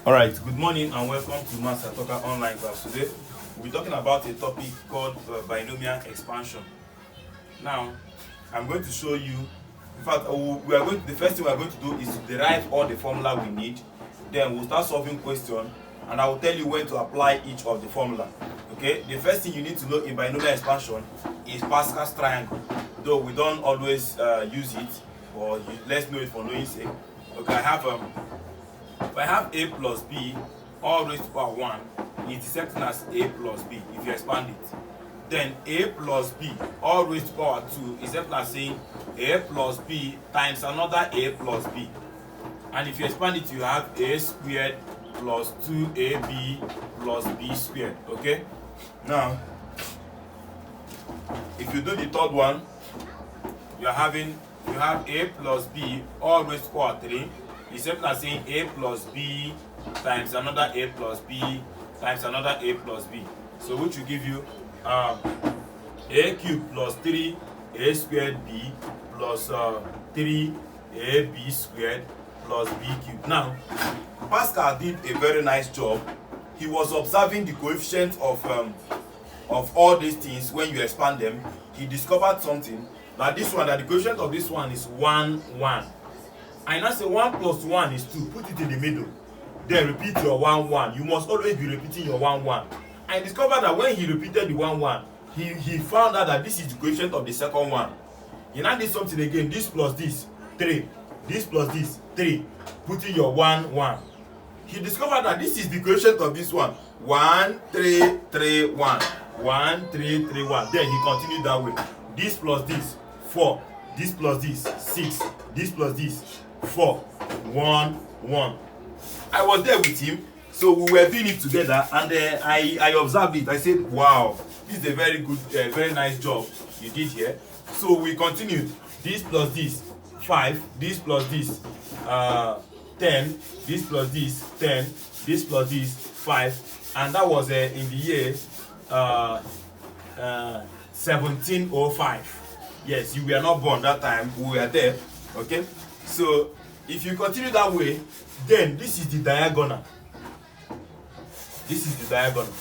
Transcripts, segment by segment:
Alright, good morning and welcome to Master Talker online class. Today we'll be talking about a topic called binomial expansion. Now, I'm going to show you, in fact, the first thing we are going to do is to derive all the formula we need. Then we'll start solving questions and I will tell you when to apply each of the formula. Okay, the first thing you need to know in binomial expansion is Pascal's triangle. Though we don't always use it, or let's know it for knowing sake. Okay, if I have a plus b all raised to power 1, it is certain as a plus b if you expand it. Then a plus b all raised to power 2 is certain as saying a plus b times another a plus b. And if you expand it, you have a squared plus 2ab plus b squared. Okay? Now, if you do the third one, you have a plus b all raised to power 3. It's simply as saying a plus b times another a plus b times another a plus b. So which will give you a cubed plus 3a squared b plus 3ab squared plus b cubed. Now, Pascal did a very nice job. He was observing the coefficient of all these things. When you expand them, he discovered something, that the coefficient of this one is 1, 1. I now say 1 plus 1 is 2. Put it in the middle. Then repeat your 1, 1. You must always be repeating your 1, 1. I discovered that when he repeated the 1, 1, he found out that this is the coefficient of the second one. He now did something again. This plus this, 3. This plus this, 3. Put in your 1, 1. He discovered that this is the coefficient of this one. 1, 3, 3, 1. 1, 3, 3, 1. Then he continued that way. This plus this, 4. This plus this, 6. This plus this, 4, 1, 1. I was there with him, so we were doing it together, and I observed it. I said, wow, this is a very good, very nice job you did here. So we continued. This plus this, 5. This plus this, 10. This plus this, 10. This plus this, 5. And that was in the year 1705. Yes, you were not born that time. We were there. Okay, so if you continue that way, then this is the diagonal. This is the diagonal.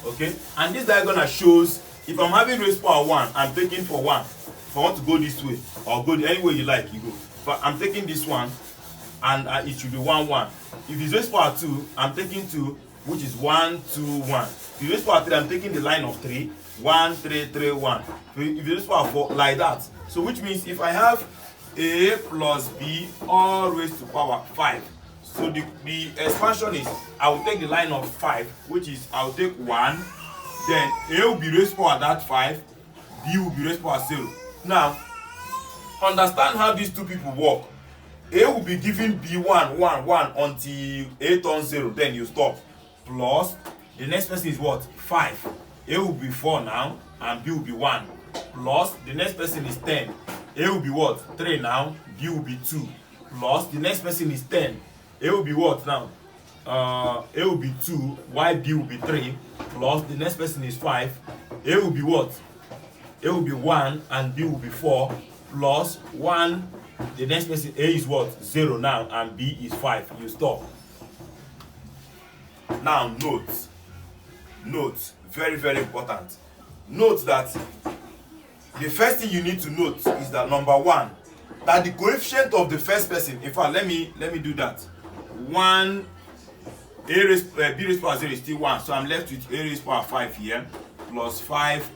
Okay, and this diagonal shows if I'm having raised power 1, I'm taking for 1. If I want to go this way or go any way you like, you go. But I'm taking this one, and it should be 1, 1. If it's raised power 2, I'm taking 2, which is 1, 2, 1. If you raise power 3, I'm taking the line of 3, 1, 3, 3, 1. If you raise power 4, like that. So which means if I have a plus b all raised to power 5, so the expansion is I will take the line of 5, which is I will take 1, then a will be raised power that 5, b will be raised power 0. Now, understand how these two people work. A will be giving b 1, 1, 1 until a turns 0, then you stop. Plus, the next person is what? 5. A will be 4 now, and b will be 1. Plus, the next person is 10. A will be what? 3 now, b will be 2. Plus, the next person is 10. A will be what now? A will be 2, while b will be 3. Plus, the next person is 5. A will be what? A will be 1, and b will be 4. Plus, 1, the next person, a is what? 0 now, and b is 5. You stop. Now, note, very, very important. Note that the first thing you need to note is that number 1, that the coefficient of the first person, in fact, let me do that. 1, b raised power 0 is still 1, so I'm left with a raised power 5 here, plus 5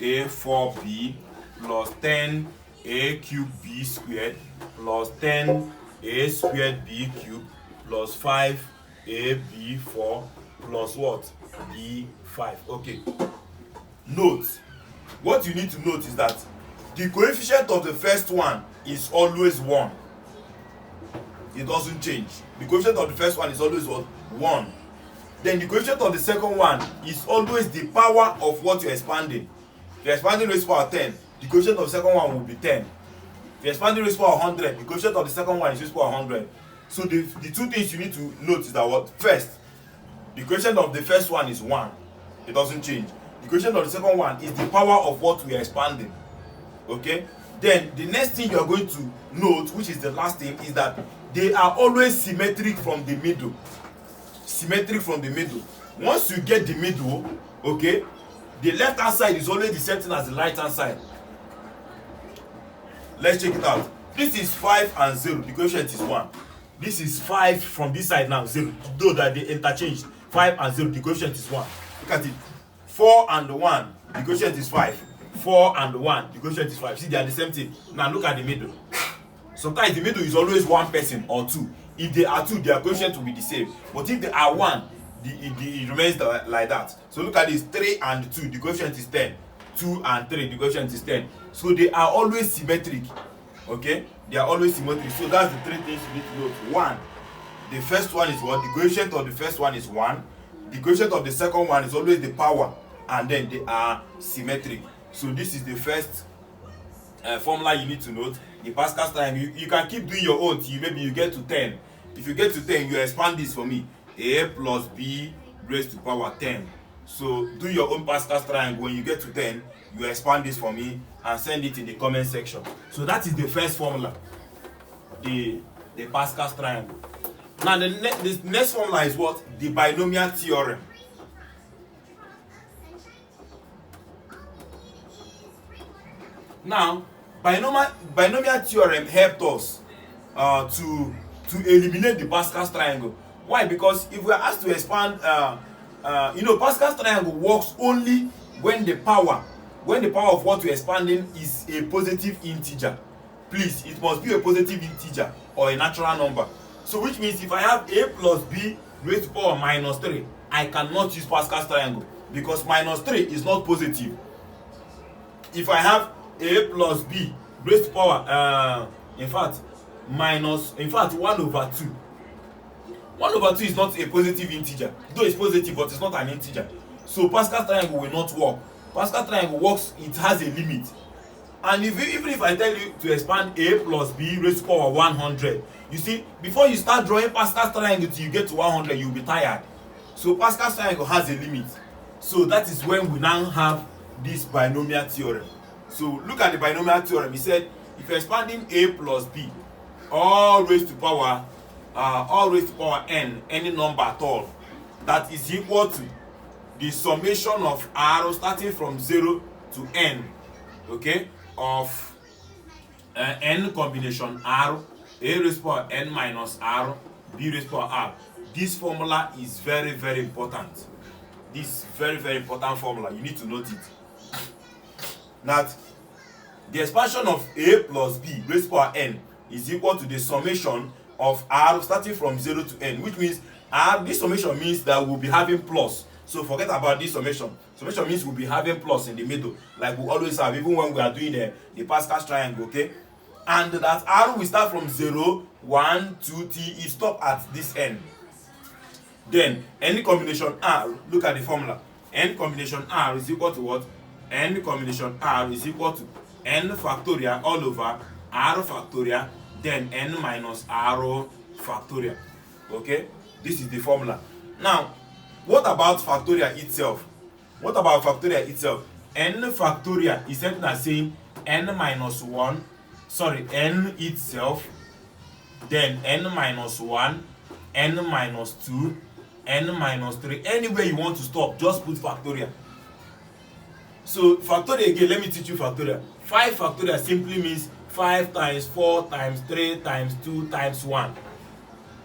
a 4b plus 10 a cubed b squared plus 10 a squared b cubed plus 5 a b 4 plus what? b 5. Okay. Note. What you need to note is that the coefficient of the first one is always 1. It doesn't change. The coefficient of the first one is always what? 1. Then the coefficient of the second one is always the power of what you're expanding. If you're expanding raised power 10, the coefficient of the second one will be 10. If you're expanding raised power 100, the coefficient of the second one is raised power 100. So the two things you need to note is that what? First, the coefficient of the first one is 1. It doesn't change. The coefficient of the second one is the power of what we are expanding. Okay? Then the next thing you are going to note, which is the last thing, is that they are always symmetric from the middle. Symmetric from the middle. Once you get the middle, okay, the left hand side is always the same thing as the right hand side. Let's check it out. This is 5 and 0, the coefficient is 1. This is 5 from this side now, 0, though that they interchanged. 5 and 0, the coefficient is 1. Look at it. 4 and 1, the coefficient is 5. 4 and 1, the coefficient is 5. See, they are the same thing. Now look at the middle. Sometimes the middle is always one person or two. If they are two, their coefficient will be the same. But if they are one, it remains like that. So look at this, 3 and 2, the coefficient is 10. 2 and 3, the coefficient is 10. So they are always symmetric. Okay? They are always symmetric. So that's the three things you need to note. 1, the first one is what? The coefficient of the first one is 1. The coefficient of the second one is always the power. And then they are symmetric. So this is the first formula you need to note. The Pascal's triangle. You can keep doing your own till maybe you get to 10. If you get to 10, you expand this for me. A plus B raised to power 10. So do your own Pascal's triangle. When you get to 10, you expand this for me and send it in the comment section. So that is the first formula, the Pascal's triangle. Now the next formula is what? The binomial theorem. Now binomial theorem helped us to eliminate the Pascal's triangle. Why? Because if we are asked to expand, Pascal's triangle works only when the power of what we're expanding is a positive integer. Please, it must be a positive integer or a natural number. So which means if I have a plus b raised to power minus 3, I cannot use Pascal's triangle because minus 3 is not positive. If I have a plus b raised to power, in fact 1 over 2. 1 over 2 is not a positive integer. Though it's positive, but it's not an integer. So Pascal's triangle will not work. Pascal's triangle works, it has a limit. And even if I tell you to expand a plus b raised to power 100, you see, before you start drawing Pascal's triangle till you get to 100, you'll be tired. So Pascal's triangle has a limit. So that is when we now have this binomial theorem. So look at the binomial theorem. He said if you're expanding a plus b all raised to power n, any number at all, that is equal to the summation of r starting from 0 to n, okay, of n combination r, a raised to power n minus r, b raised to power r. This formula is very, very important. This very, very important formula. You need to note it. That the expansion of a plus b raised to power n is equal to the summation of r starting from 0 to n, which means this summation means that we'll be having plus. So forget about this summation. Summation means we'll be having plus in the middle, like we always have, even when we are doing the Pascal's triangle, okay? And that r will start from 0, 1, 2, t, it stop at this n. Then any combination r, look at the formula. N combination r is equal to what? N combination r is equal to n factorial all over r factorial, then n minus r factorial. Okay, this is the formula. Now what about factorial itself? What about factorial itself? N factorial is something as saying n minus 1, n itself, then n minus 1, n minus 2, n minus 3. Anywhere you want to stop, just put factorial. So factorial again, let me teach you factorial. 5 factorial simply means 5 times 4 times 3 times 2 times 1.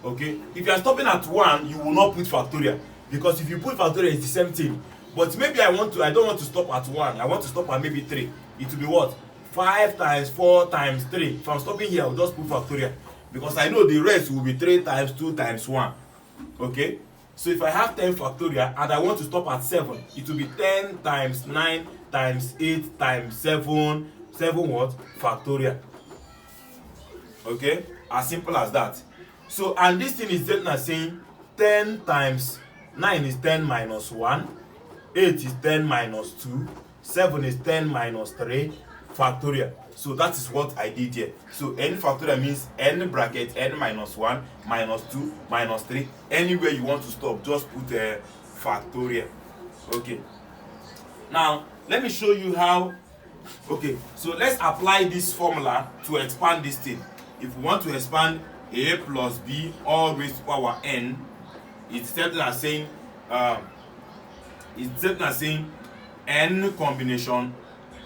Okay, if you are stopping at 1, you will not put factorial, because if you put factorial, it's the same thing. But maybe I don't want to stop at 1, I want to stop at maybe 3. It will be what? 5 times 4 times 3. If I'm stopping here, I'll just put factorial, because I know the rest will be 3 times 2 times 1. Okay, so if I have 10 factorial and I want to stop at 7, it will be 10 times 9 times 8 times 7 what? Factorial. Okay, as simple as that. So, and this thing is saying 10 times 9 is 10 minus 1, 8 is 10 minus 2, 7 is 10 minus 3, factorial. So that is what I did here. So n factorial means n bracket n minus 1, minus 2, minus 3. Anywhere you want to stop, just put a factorial. Okay. Now, let me show you how. Okay, so let's apply this formula to expand this thing. If we want to expand a plus b all raised to power n is certain as saying n combination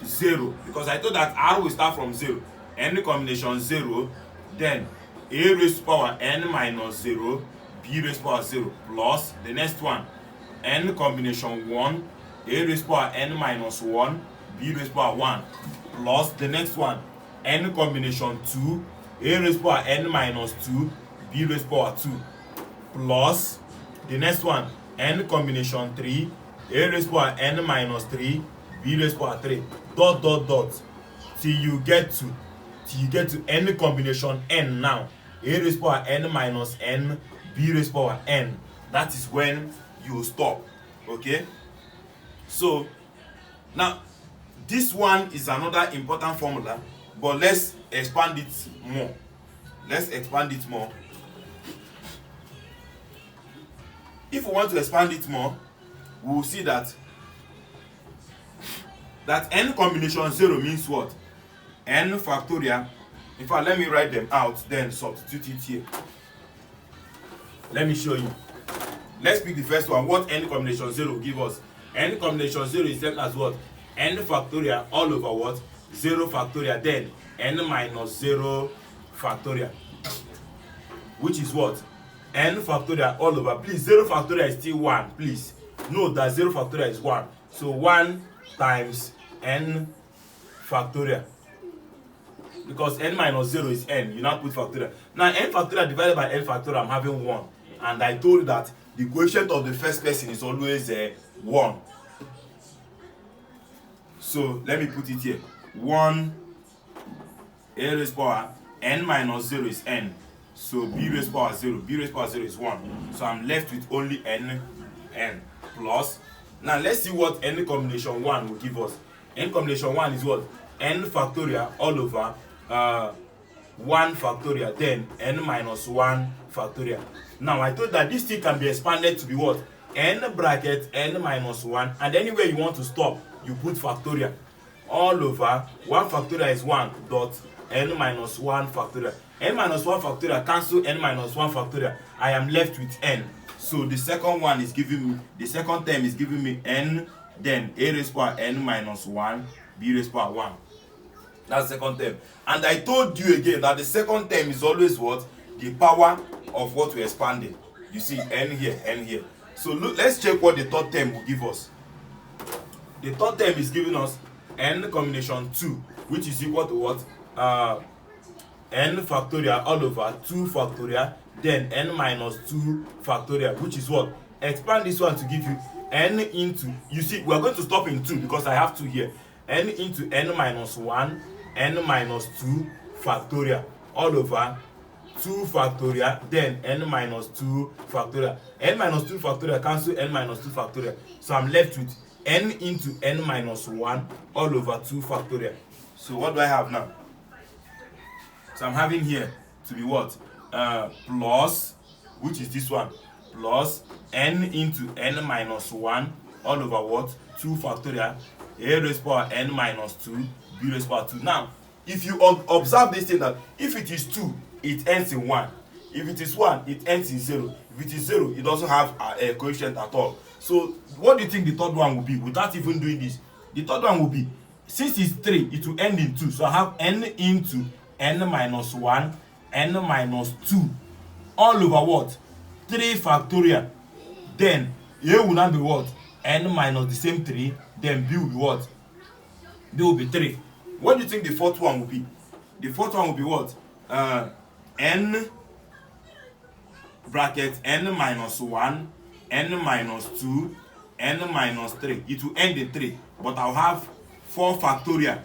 0, because I thought that r will start from 0. N combination 0, then a raised to power n minus 0, b raised to power 0, plus the next one n combination 1, a raised to power n minus 1, b raised to power 1, plus the next one n combination 2, a raised to power n minus 2, b raised to power 2, plus the next one n combination 3, a raised to power n minus 3, b raised to power 3, dot dot dot till you get to n combination n. Now a raised to power n minus n, b raised to power n. That is when you stop. Okay, so now this one is another important formula, but let's expand it more. If we want to expand it more, we will see that n combination 0 means what? N factorial. In fact, let me write them out, then substitute it here. Let me show you. Let's pick the first one. What n combination 0 will give us? N combination 0 is set as what? N factorial all over what? 0 factorial, then n minus 0 factorial, which is what? N factorial all over. Please, 0 factorial is still 1. Please note that 0 factorial is 1. So 1 times n factorial, because n minus 0 is n. You now put factorial. Now n factorial divided by n factorial, I'm having 1. And I told you that the quotient of the first person is always 1. So let me put it here. 1 a raised power n minus 0 is n. So b raised power 0. B raised power 0 is 1. So I'm left with only n plus. Now let's see what n combination 1 will give us. N combination 1 is what? N factorial all over 1 factorial, then n minus 1 factorial. Now I thought that this thing can be expanded to be what? N bracket n minus 1, and anywhere you want to stop, you put factorial. All over 1 factorial is 1 dot n minus 1 factorial. N minus 1 factorial cancel n minus 1 factorial. I am left with n. So the second one is giving me, the second term is giving me n, then a raised power n minus 1, b raised power 1. That's the second term. And I told you again that the second term is always what? The power of what we expanded. You see n here, n here. So look, let's check what the third term will give us. The third term is giving us n combination 2, which is equal to what? N factorial all over 2 factorial, then n minus 2 factorial, which is what? Expand this one to give you n into, you see, we are going to stop in 2 because I have 2 here. N into n minus 1, n minus 2 factorial all over 2 factorial, then n minus 2 factorial. N minus 2 factorial cancel n minus 2 factorial. So I'm left with n into n minus 1 all over 2 factorial. So what do I have now? So I'm having here to be what? Plus, which is this one, plus n into n minus 1 all over what? 2 factorial, a raised power n minus 2, b raised power 2. Now, if you observe this thing, that if it is 2, it ends in 1. If it is 1, it ends in 0. If it is 0, it doesn't have a coefficient at all. So what do you think the third one will be without even doing this? The third one will be, since it's 3, it will end in 2. So I have n into n minus 1, n minus 2 all over what? 3 factorial. Then a will not be what? N minus the same 3. Then b will be what? B will be 3. What do you think the fourth one will be? The fourth one will be what? N bracket n minus 1, n minus 2, n minus 3. It will end in 3, but I'll have 4 factorial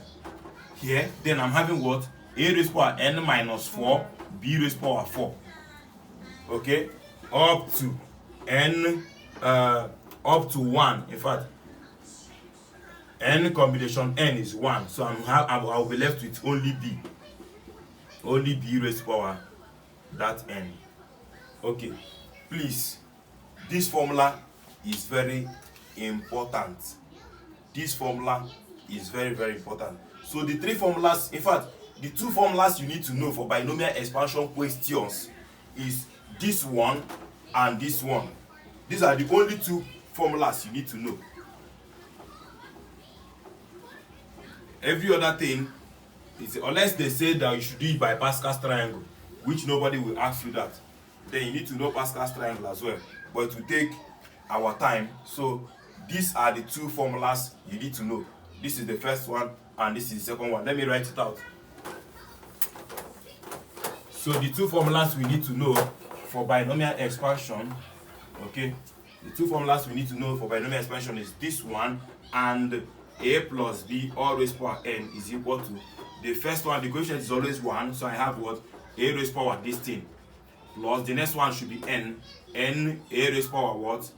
here. Then I'm having what? A raised power n minus 4, b raised power 4. Okay, up to n, up to 1. In fact, n combination n is 1. So I'll be left with only b. Only b raised power that n. Okay, please, this formula is very important. This formula is very, very important. So the 3 formulas, in fact, the two formulas you need to know for binomial expansion questions is this one and this one. These are the only two formulas you need to know. Every other thing is, unless they say that you should do it by Pascal's triangle, which nobody will ask you that, then you need to know Pascal's triangle as well, but it will take our time. So these are the two formulas you need to know. This is the first one and this is the second one. Let me write it out. So the two formulas we need to know for binomial expansion, okay, the two formulas we need to know for binomial expansion is this one and a plus b all raised power n is equal to, the first one, the coefficient is always 1, so I have what, a raised power this thing, plus the next one should be n a raised power what,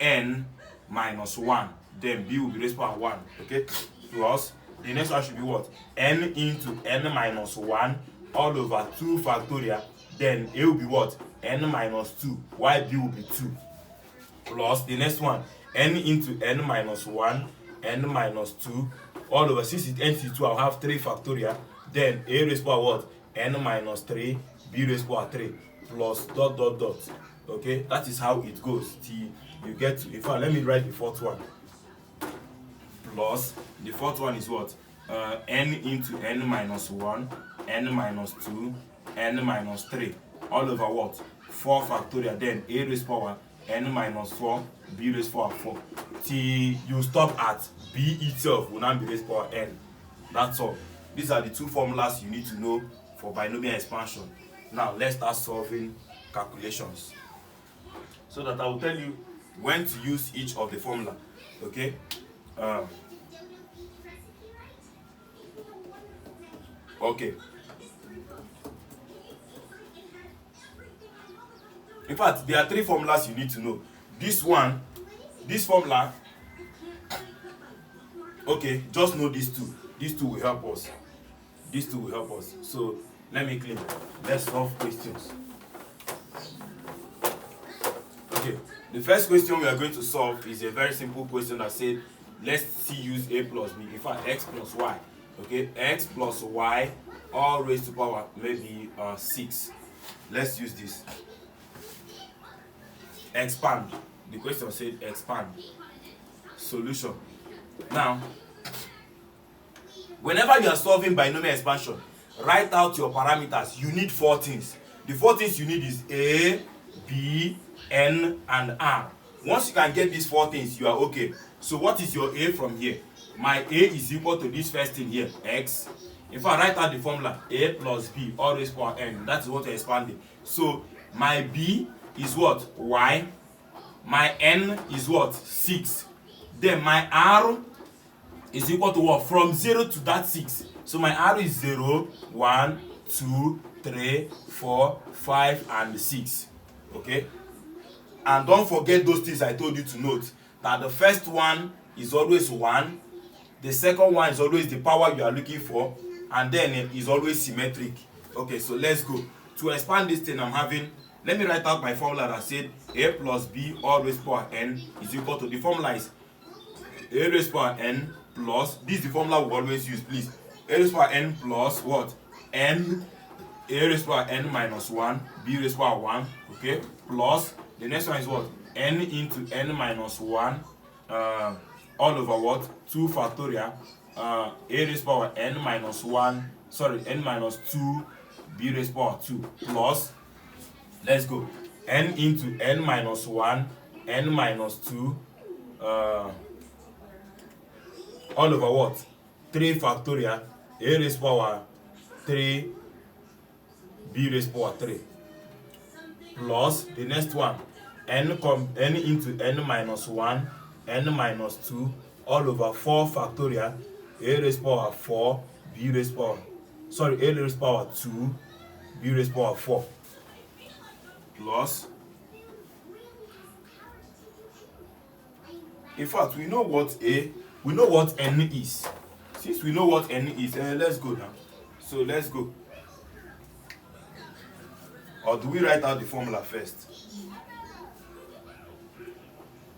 n minus 1, then b will be raised power 1, okay, plus the next one should be what, n into n minus 1 all over 2 factorial, then a will be what, n minus 2, while b will be 2, plus the next one, n into n minus 1 n minus 2 all over, since it ends to 2, I'll have 3 factorial, then a raised power what, n minus 3, b raised power 3, plus dot dot dot. Okay, that is how it goes till you get to, in fact, let me write the fourth one. Plus the fourth one is what, n into n minus 1 n minus 2 n minus 3 all over what, 4 factorial, then a raised power n minus 4 b raised power 4 till you stop at b itself will now be raised power n. That's all. These are the two formulas you need to know for binomial expansion. Now let's start solving calculations, so that I will tell you when to use each of the formula. Okay, okay, in fact there are 3 formulas you need to know. This one, this formula, okay, just know these two. These two will help us. These two will help us. So let me clean. Let's solve questions. Okay, the first question we are going to solve is a very simple question that said, let's see, use a plus b, in fact x plus y. Okay, x plus y all raised to power maybe 6. Let's use this. Expand. The question said expand. Solution. Now, whenever you are solving binomial expansion, write out your parameters. You need 4 things. The 4 things you need is a, b, n, and r. Once you can get these 4 things, you are okay. So what is your a from here? My a is equal to this first thing here, x. If I write out the formula, a plus b all raised power n, that is what we're expanding. So my b is what? Y. My n is what? 6. Then my r is equal to what? From 0 to that 6. So my r is 0, 1, 2, 3, 4, 5, and 6. Okay? And don't forget those things I told you to note. That the first one is always 1. The second one is always the power you are looking for. And then it is always symmetric. Okay, so let's go. To expand this thing, I'm having, let me write out my formula that said a plus b all raised power n is equal to, the formula is a raised power n plus, this is the formula we always use, please. A raised power n plus what? N, a raised power n minus 1, b raised power 1, okay? Plus, the next one is what? N into n minus 1, all over what? 2 factorial, a raised power n minus 1, sorry, n minus 2, b raised power 2, plus, let's go, n into n minus 1, n minus 2, all over what? 3 factorial, a raised power 3, b raised power 3, plus the next one, n into n minus 1, n minus 2, all over 4 factorial, a raised power 4, b raised power, sorry, a raised power 2, b raised power 4, plus, in fact, we know what n is. Since we know what n is, let's go now. So let's go. Or do we write out the formula first?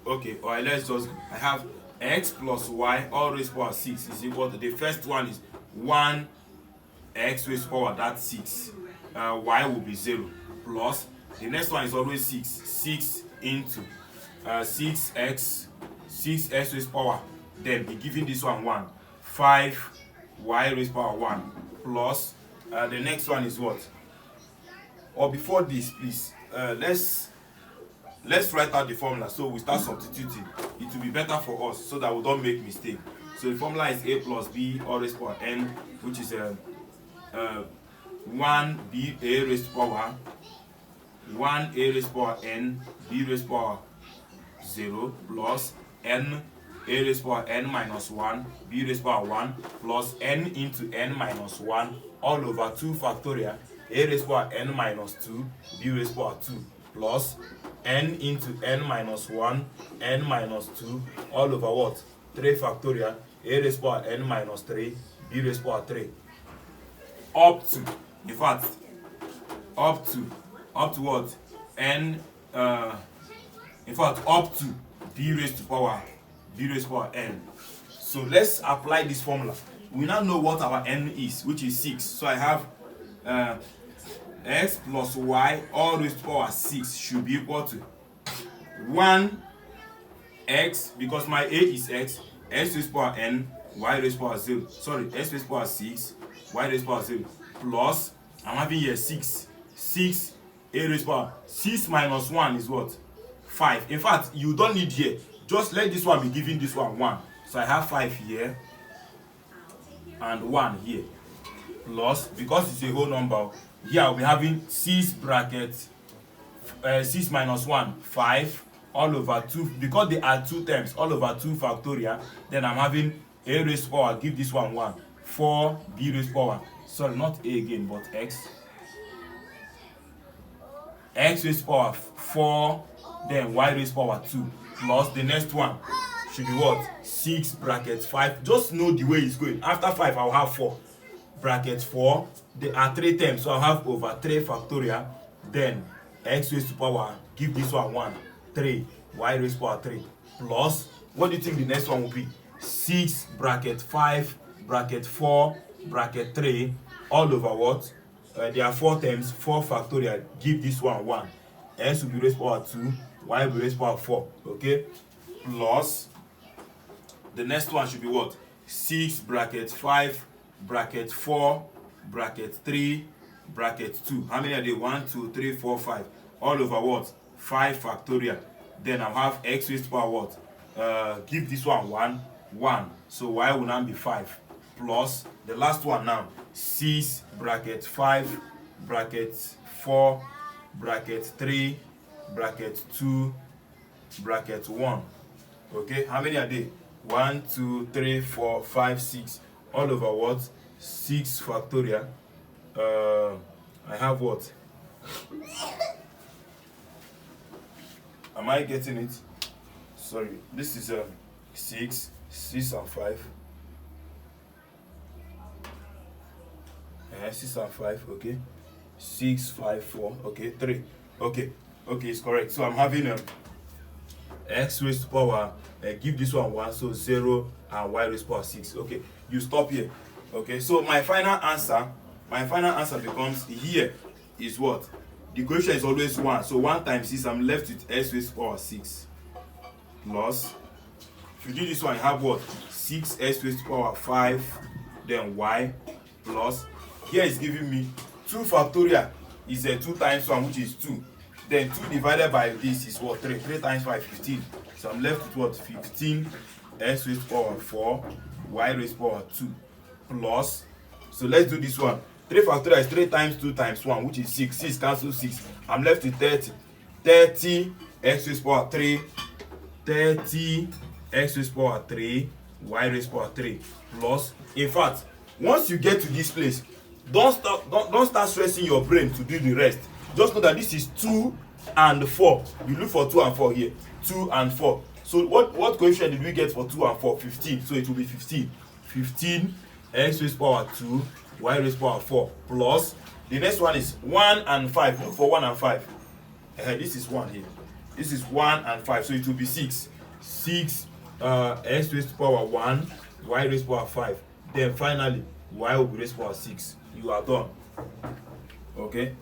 Okay, alright, let's just go. I have x plus y all raised power 6 is equal to, the first one is 1 x raised to power that 6, y will be 0, plus the next one is always 6 into 6x raised to power, then be giving this one 1, 5 y raised to power 1, plus the next one is what? Or before this, please, let's write out the formula so we start substituting. It will be better for us so that we don't make mistake. So the formula is a plus b all raised to power n, which is 1b a raised to power 1 a raised to power n b raised to power 0 plus n a raised to power n minus 1 b raised to power 1 plus n into n minus 1 all over 2 factorial a raised to power n minus 2 b raised to power 2 plus n into n minus 1 n minus 2 all over what? 3 factorial a raised to power n minus 3 b raised to power 3 up to, in fact, up to what? N, in fact, up to b raised to power n. So let's apply this formula. We now know what our n is, which is 6. So I have x plus y all raised to power 6 should be equal to 1 x, because my a is x raised to power n, y raised to power 0. Sorry, x raised to power 6, y raised to power 0, plus I'm having here 6 a raised to power 6 minus 1 is what? 5. In fact, you don't need here. Just let this one be giving this one 1. So I have 5 here and 1 here. Plus, because it's a whole number, here I'll be having 6 brackets 6 minus 1, 5 all over 2. Because they are 2 terms, all over 2 factorial. Then I'm having a raised to power, give this one 1. 4 b raised to power, sorry, not a again, but x raised to power 4, then y raised to power 2, plus the next one should be what? 6 bracket 5. Just know the way it's going. After 5 I'll have 4 bracket 4. There are 3 terms, so I'll have over 3 factorial, then x raised to power, give this one 1, 3 y raised to power 3, plus what do you think the next one will be? 6 bracket 5 bracket 4 bracket 3 all over what? There are 4 terms, 4 factorial, give this one 1, x will be raised to power 2, y will be raised to power 4, okay? Plus the next one should be what? 6 bracket 5 bracket 4 bracket 3 bracket 2. How many are they? 1 2 3 4 5 all over what? 5 factorial. Then I'll have x raised to power what? Give this one 1, so y will now be 5, plus the last one now, 6 bracket 5 bracket 4 bracket 3 bracket 2 bracket 1. Okay, how many are they? 1 2 3 4 5 6 all over what? 6 factorial. I have what? Am I getting it? Sorry, this is 6 and 5. 6 and 5, okay. 6 5 4, okay. 3, okay, it's correct. So I'm having x raised to power, give this one 1, so 0, and y raised to power 6. Okay, you stop here. Okay, so my final answer becomes, here is what? The equation is always 1, so 1 times 6, I'm left with x raised to power 6, plus, if you do this one, you have what? 6x raised to power 5, then y, plus, here is giving me 2 factorial is 2 times 1, which is 2. Then 2 divided by this is what? 3. 3 times 5, 15. So I'm left with what? 15 x raised to power 4, y raised to power 2, plus, so let's do this one. 3 factorial is 3 times 2 times 1, which is 6. 6 cancel 6. I'm left with 30. 30 x raised to power 3, 30 x raised to power 3, y raised to power 3, plus, in fact, once you get to this place, don't start stressing your brain to do the rest. Just know that this is 2 and 4. You look for 2 and 4 here. 2 and 4. So what coefficient did we get for 2 and 4? 15. So it will be 15. 15 x raised to power 2, y raised to power 4, plus the next one is 1 and 5. Look for 1 and 5. This is 1 here. This is 1 and 5. So it will be 6. 6 x raised to power 1, y raised to power 5. Then finally, y will be raised to power 6. you are done. Okay,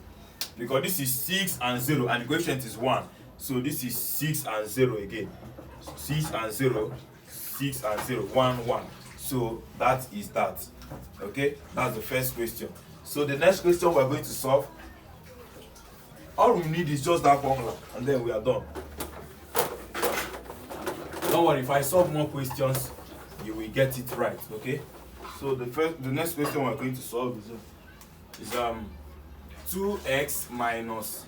because this is 6 and 0 and the coefficient is 1, so this is 6 and 0 again. 6 and 0, 6 and 0, 1 1. So that is that. Okay, that's the first question. So the next question we're going to solve, all we need is just that formula and then we are done. Don't worry, if I solve more questions you will get it right. Okay, so the next question we're going to solve is 2x minus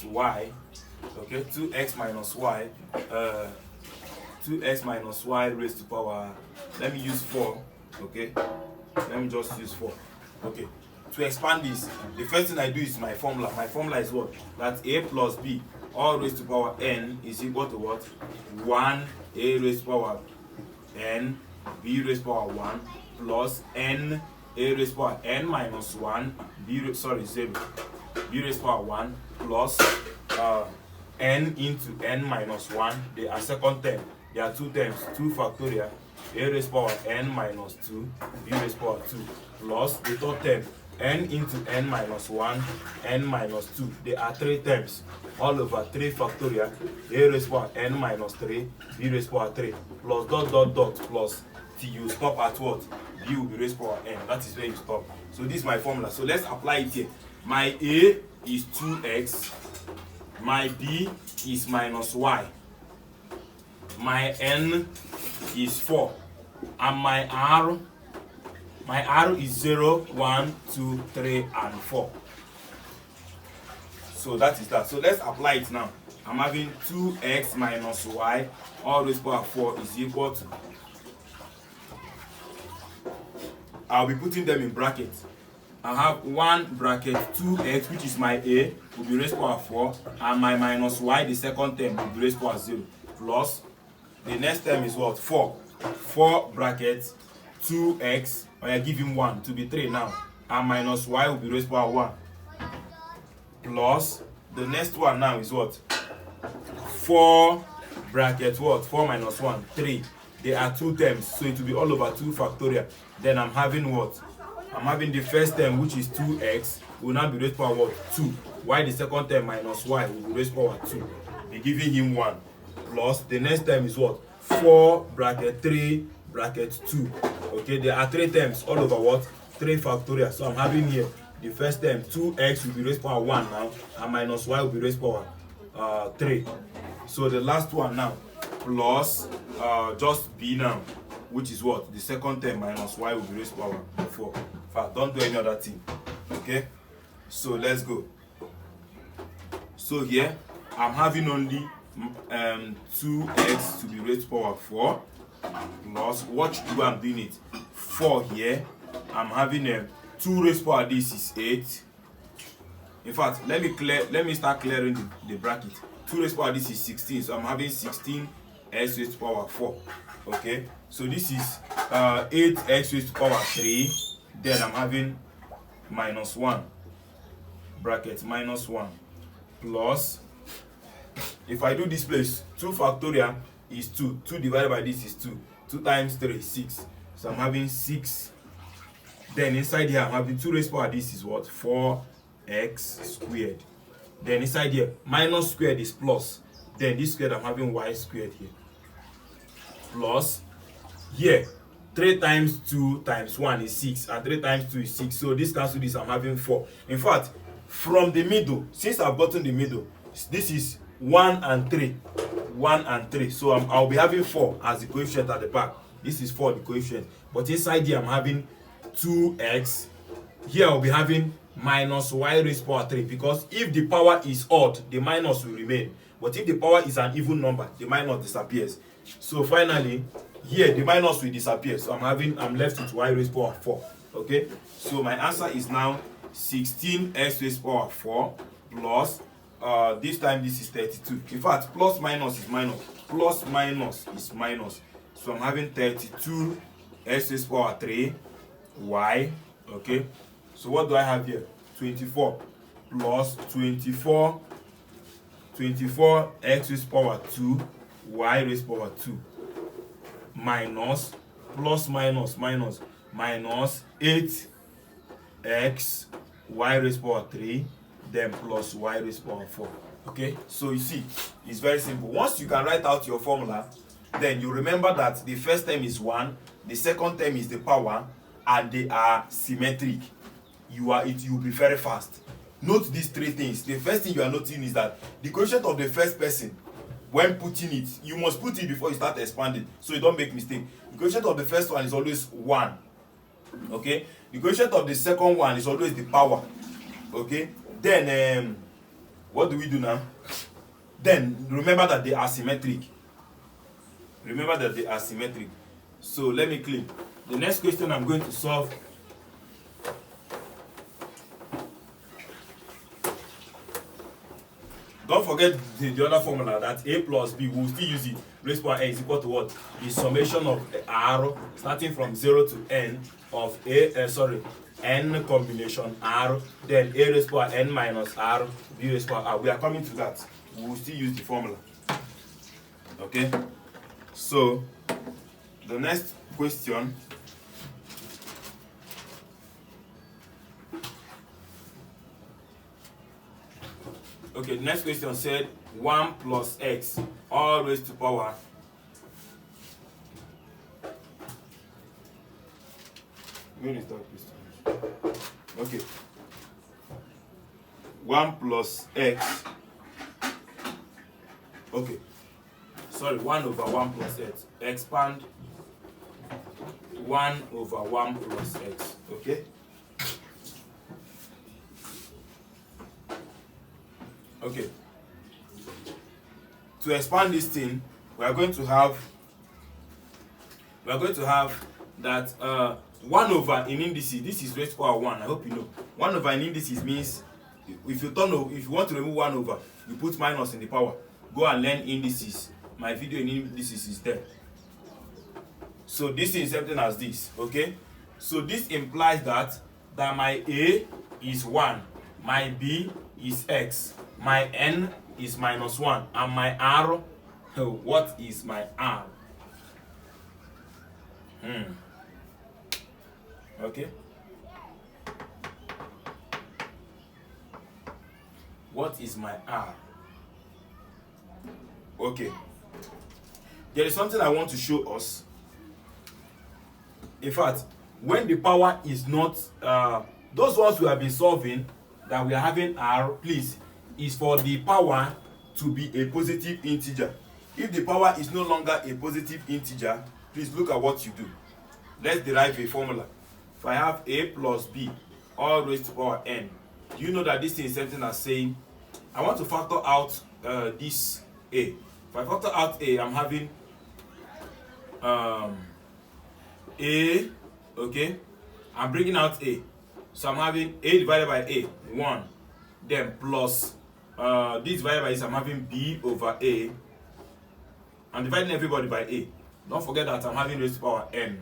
y. Okay, 2x minus y, 2x minus y raised to power, let me use 4. Okay, let me just use 4. Okay, to expand this, the first thing I do is my formula. My formula is what? That a plus b all raised to power n is equal to what? 1 a raised to power n b raised to power 1 plus n a raised to power n minus 1 0 b raised to power 1 plus n into n minus 1. They are second term. There are two terms, 2 factorial a raised to power n minus 2 b raised to power 2 plus the third term n into n minus 1 n minus 2. They are three terms, all over 3 factorial a raised to power n minus 3 b raised to power 3 plus dot dot dot plus till you stop at what? B will be raised to power n. That is where you stop. So this is my formula. So let's apply it here. My a is 2x, my b is minus y, my n is 4, and my r is 0 1 2 3 and 4. So that is that. So let's apply it now. I'm having 2x minus y all raised to power 4 is equal to, I'll be putting them in brackets. I have 1 bracket 2x, which is my a, will be raised to power 4, and my minus y, the second term, will be raised to power 0, plus the next term is what? 4. 4 bracket 2x, or I give him 1 to be 3 now, and minus y will be raised to power 1, plus the next one now is what? 4 bracket what? 4 minus 1, 3. They are two terms, so it will be all over 2 factorial. Then I'm having what? I'm having the first term, which is 2x, will now be raised to power what? 2. While the second term minus y will be raised to power 2. Be giving him 1. Plus the next term is what? 4 bracket 3 bracket 2. Okay, there are 3 terms all over what? 3 factorial. So I'm having here the first term 2x will be raised to power 1 now, and minus y will be raised to power 3. So the last one now plus just b now, which is what? The second term minus y will be raised to power 4. In fact, don't do any other thing. Okay, so let's go. So here I'm having only 2x to be raised to power 4 plus, watch the way I'm doing it, 4 here. I'm having 2 raised to power this is 8. In fact, let me start clearing the bracket. 2 raised to power this is 16, so I'm having 16 x raised to power 4. Okay, so this is 8x raised to power 3. Then I'm having minus 1 bracket minus 1 plus, if I do this place, 2 factorial is 2. 2 divided by this is 2. 2 times 3 is 6. So I'm having 6. Then inside here I'm having 2 raised to power this is what? 4x squared. Then inside here minus squared is plus. Then this squared I'm having y squared here. Plus here 3 times 2 times 1 is 6, and 3 times 2 is 6. So this cancel this, I'm having 4. In fact, from the middle, since I've gotten the middle, this is 1 and 3. 1 and 3. So I'll be having 4 as the coefficient at the back. This is 4, the coefficient. But inside here I'm having 2x. Here I'll be having minus y raised to power 3, because if the power is odd, the minus will remain. But if the power is an even number, the minus disappears. So finally, here the minus will disappear. So I'm left with y raised to power 4. Okay, so my answer is now 16x raised to power 4 plus this time this is 32. In fact, plus minus is minus, plus minus is minus. So I'm having 32 x raised to power 3 y. Okay, so what do I have here? 24 plus 24 x raised to power 2 y raised to power 2 minus plus minus minus minus 8x y raised to power 3 then plus y raised to power 4. Okay, so you see, it's very simple. Once you can write out your formula, then you remember that the first term is 1, the second term is the power, and they are symmetric. You'll be very fast. Note these three things. The first thing you are noting is that the coefficient of the first person, when putting it, you must put it before you start expanding, so you don't make mistake. The coefficient of the first one is always 1. Okay, the coefficient of the second one is always the power. Okay, then what do we do now? Then remember that they are symmetric. Remember that they are symmetric. So let me click. The next question I'm going to solve. Don't forget the other formula, that a plus b, we'll still use it. Raised to power n is equal to what? The summation of r starting from 0 to n of n combination r, then a raised to power n minus r, b raised to power r. We are coming to that. We will still use the formula. Okay? So, the next question. Okay, the next question said 1 plus x all raised to power. Where is that question? Okay. 1 plus x. Okay. Sorry, 1 over 1 plus x. Expand 1 over 1 plus x. Okay? Okay. To expand this thing, we are going to have that 1 over in indices. This is raised to power 1. I hope you know. 1 over in indices means if you want to remove 1 over, you put minus in the power. Go and learn indices. My video in indices is there. So this is something as this. Okay. So this implies that my a is 1, my b is x, my n is minus 1, and my r, what is my r? Okay. What is my r? Okay. There is something I want to show us. In fact, when the power is not, those ones we have been solving, that we are having r, please, is for the power to be a positive integer. If the power is no longer a positive integer, please look at what you do. Let's derive a formula. If I have a plus b all raised to power n, do you know that this is something as saying, I want to factor out this a. If I factor out a, I'm having a, okay, I'm bringing out a. So I'm having a divided by a, 1. Then plus this divided by this, I'm having b over a. I'm dividing everybody by a. Don't forget that I'm having raised to power n.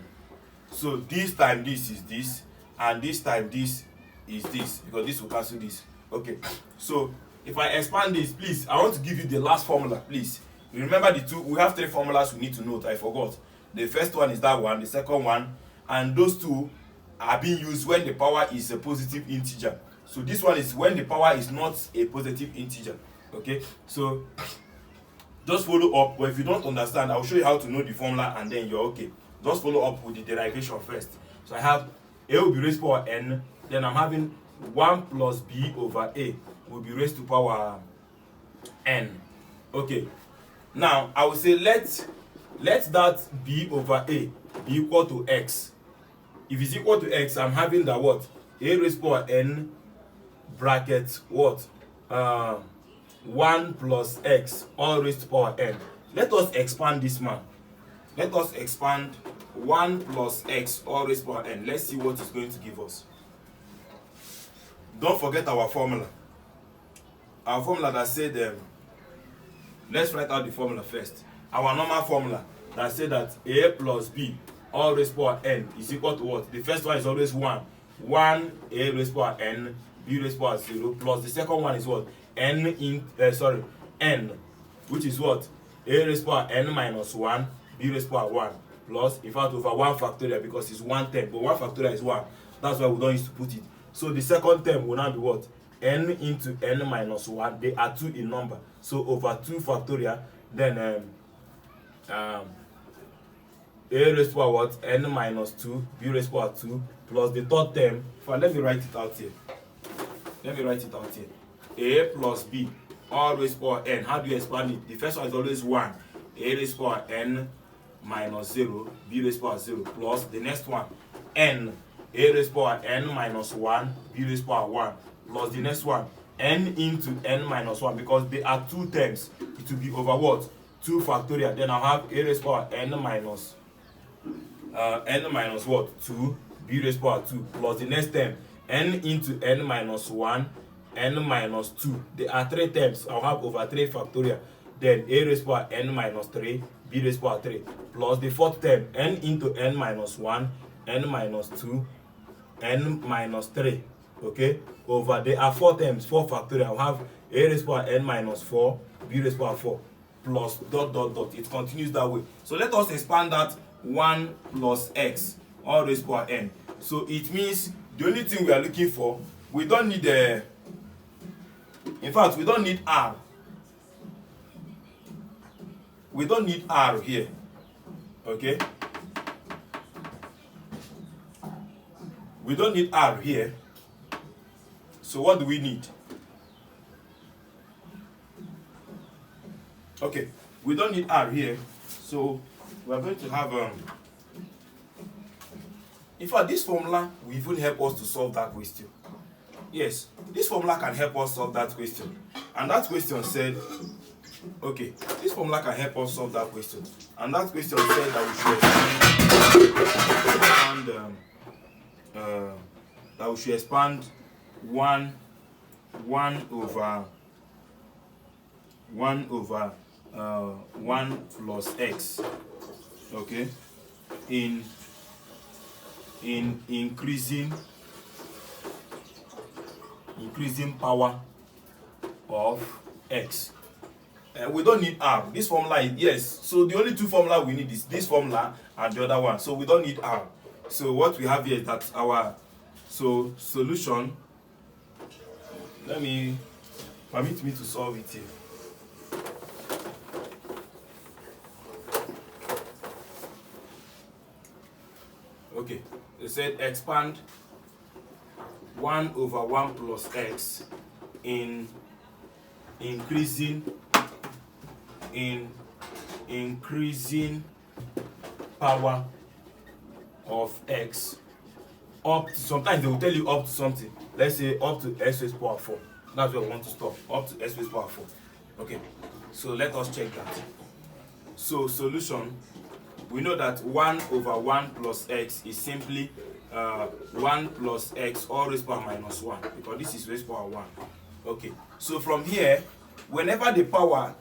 So this time this is this, and this time this is this, because this will cancel this. Okay. So if I expand this, please, I want to give you the last formula, please. You remember the two, we have 3 formulas we need to note. I forgot. The first one is that one, the second one, and those two are being used when the power is a positive integer. So this one is when the power is not a positive integer. Okay, so just follow up. But if you don't understand, I'll show you how to know the formula and then you're okay. Just follow up with the derivation first. So I have a will be raised to power n, then I'm having 1 plus b over a will be raised to power n. Okay, now I will say let that b over a be equal to x. If it's equal to x, I'm having that what? A raised to power n bracket what? 1 plus x all raised to power n. Let us expand this man. Let us expand 1 plus x all raised to power n. Let's see what it's going to give us. Don't forget our formula. Our formula that said, let's write out the formula first. Our normal formula that said that a plus b all raised to power n is equal to what? The first one is always 1. 1 a raised to power n, b raised to power 0, plus the second one is what? N, which is what? A raised to power n minus 1, b raised to power 1. plus, in fact, over 1 factorial because it's 1 term, but 1 factorial is 1. That's why we don't use to put it. So the second term will now be what? N into n minus 1. They are 2 in number. So over 2 factorial, then a raised to power what? N minus 2, b raised to power 2, plus the third term. Let me write it out here. A plus b, all raised to power n. How do you expand it? The first one is always 1. A raised to power n minus 0, b raised to power 0, plus the next one, n. A raised to power n minus 1, b raised to power 1, plus the next one, n into n minus 1, because they are 2 terms. It will be over what? 2 factorial. Then I'll have a raised to power n minus what? 2, b raised to power 2, plus the next term, n into n minus 1, n minus 2. There are 3 terms. I'll have over 3 factorial. Then a raised to power n minus 3, b raised to power 3, plus the fourth term, n into n minus 1, n minus 2, n minus 3. Okay, over there are 4 terms, 4 factorial. I'll have a raised to power n minus 4, b raised to power 4, plus dot dot dot. It continues that way. So let us expand that 1 plus x all raised to power n. So it means the only thing we are looking for, we don't need in fact, we don't need r. We don't need r here. Okay, we don't need r here. So what do we need? Okay, we don't need r here. So we are going to have in fact, this formula will even help us to solve that question. Yes, this formula can help us solve that question. And that question said, okay, this formula can help us solve that question. And that question said that we should expand 1 over 1 plus x, okay, in increasing power of x. We don't need r. This formula is, yes, so the only 2 formula we need is this formula and the other one. So we don't need r. So what we have here is that our solution, permit me to solve it here. Okay, they said expand 1 over 1 plus x in increasing power of x up to, sometimes they will tell you up to something. Let's say up to s raised to power 4. That's where we want to stop. Up to s raised to power 4. Okay, so let us check that. So solution, we know that 1 over 1 plus x is simply 1 plus x all raised to power minus 1, because this is raised to power 1. Okay, so from here, whenever the power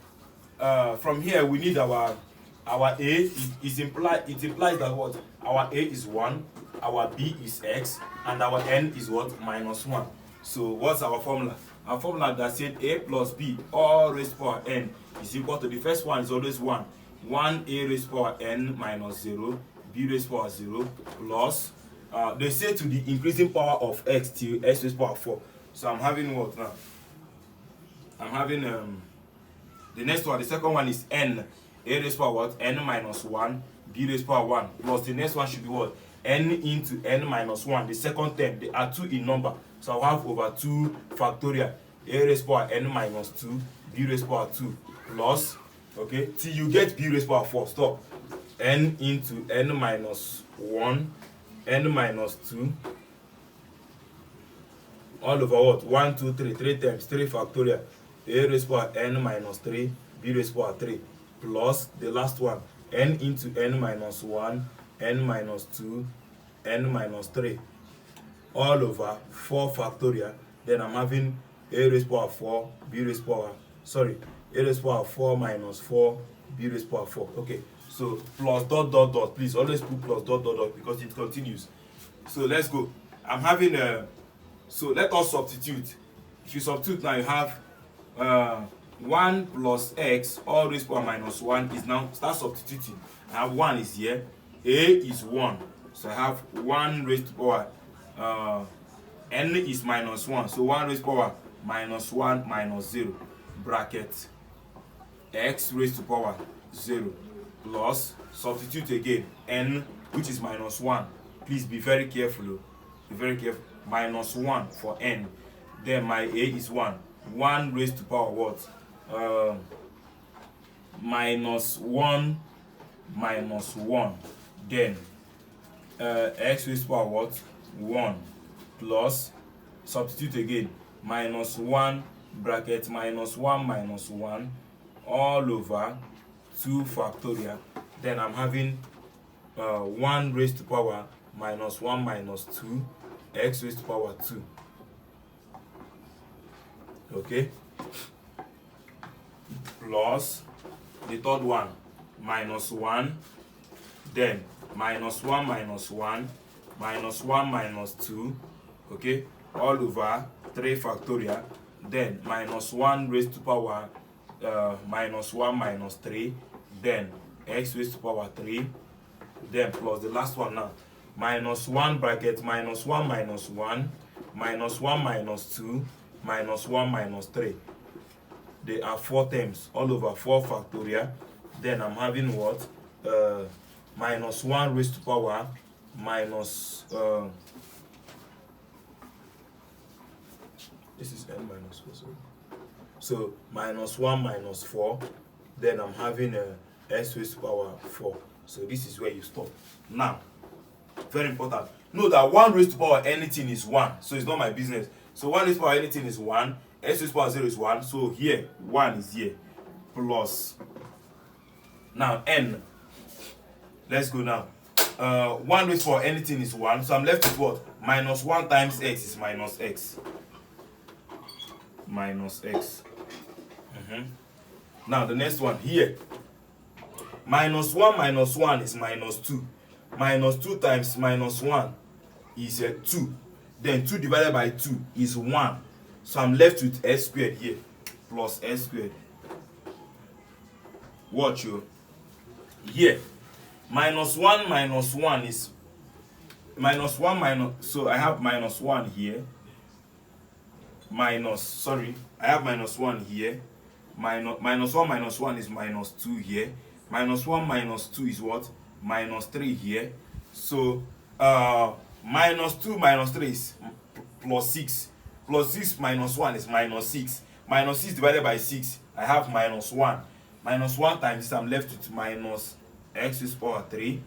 from here, we need our a. It implies that what? Our a is 1, our b is x, and our n is what? Minus 1. So what's our formula? Our formula that said a plus b all raised to power n is equal to, the first one is always 1. 1 a raised to power n minus 0, b raised to power 0, plus they say to the increasing power of x till s raised to power 4. So I'm having what now? I'm having the next one, the second one is n. A raised to power what? N minus 1, b raised to power 1, plus the next one should be what? N into n minus 1. The second term, they are 2 in number. So I'll have over 2 factorial. A raised to power n minus 2, b raised to power 2, plus, okay, till you get b raised to power 4. Stop. N into n minus 1, n minus 2, all over what? 1, 2, 3, 3 times 3 factorial. A raised to power n minus 3, b raised to power 3, plus the last one, n into n minus 1, n minus 2, n minus 3, all over 4 factorial. Then I'm having a raised to power 4, b raised to power, a raised to power 4 minus 4, b raised to power 4. Okay, so plus dot dot dot. Please always put plus dot dot dot because it continues. So let's go. I'm having so let us substitute. If you substitute now, you have 1 plus x all raised to power minus 1 is now, start substituting. I have 1 is here, a is 1. So I have 1 raised to power n is minus 1. So 1 raised to power minus 1 minus 0 bracket x raised to power 0 plus, substitute again, n, which is minus 1. Please be very careful. Be very careful. Minus 1 for n. Then my a is 1. 1 raised to power what? Minus 1 minus 1. Then x raised to power what? 1 plus, substitute again, minus 1 bracket minus 1 minus 1 all over 2 factorial. Then I'm having 1 raised to power minus 1 minus 2 x raised to power 2. Okay, plus the third one, minus 1, then minus 1 minus 1 minus 1 minus 2, okay, all over 3 factorial. Then minus 1 raised to power minus 1 minus 3, then x raised to power 3, then plus the last one now, minus 1 bracket minus 1 minus 1 minus 1 minus 2 minus 1 minus 3. They are 4 terms all over 4 factorial. Then I'm having what? Minus 1 raised to power minus this is n minus 4, sorry. So minus 1 minus 4. Then I'm having s raised to power 4. So this is where you stop. Now, very important. Know that 1 raised to power anything is 1. So it's not my business. So 1 raised to power anything is 1. S raised to power 0 is 1. So here, 1 is here. Plus. Now, n. Let's go now. 1 raised to power anything is 1. So I'm left with what? Minus 1 times x is minus x. Minus x. Now, the next one here. Minus 1 is minus 2. Minus 2 times minus 1 is 2. Then 2 divided by 2 is 1. So I'm left with s squared here. Plus s squared. Watch you. Here. Minus 1 is minus 1 minus. So I have minus 1 here. Minus, sorry. I have minus 1 here. Minus 1 minus 1 is minus 2 here. Minus 1 minus 2 is what? Minus 3 here. So minus 2 minus 3 is plus 6. Plus 6 minus 1 is minus 6. Minus 6 divided by 6, I have minus 1. Minus 1 times this, I'm left with minus x raised to power 3.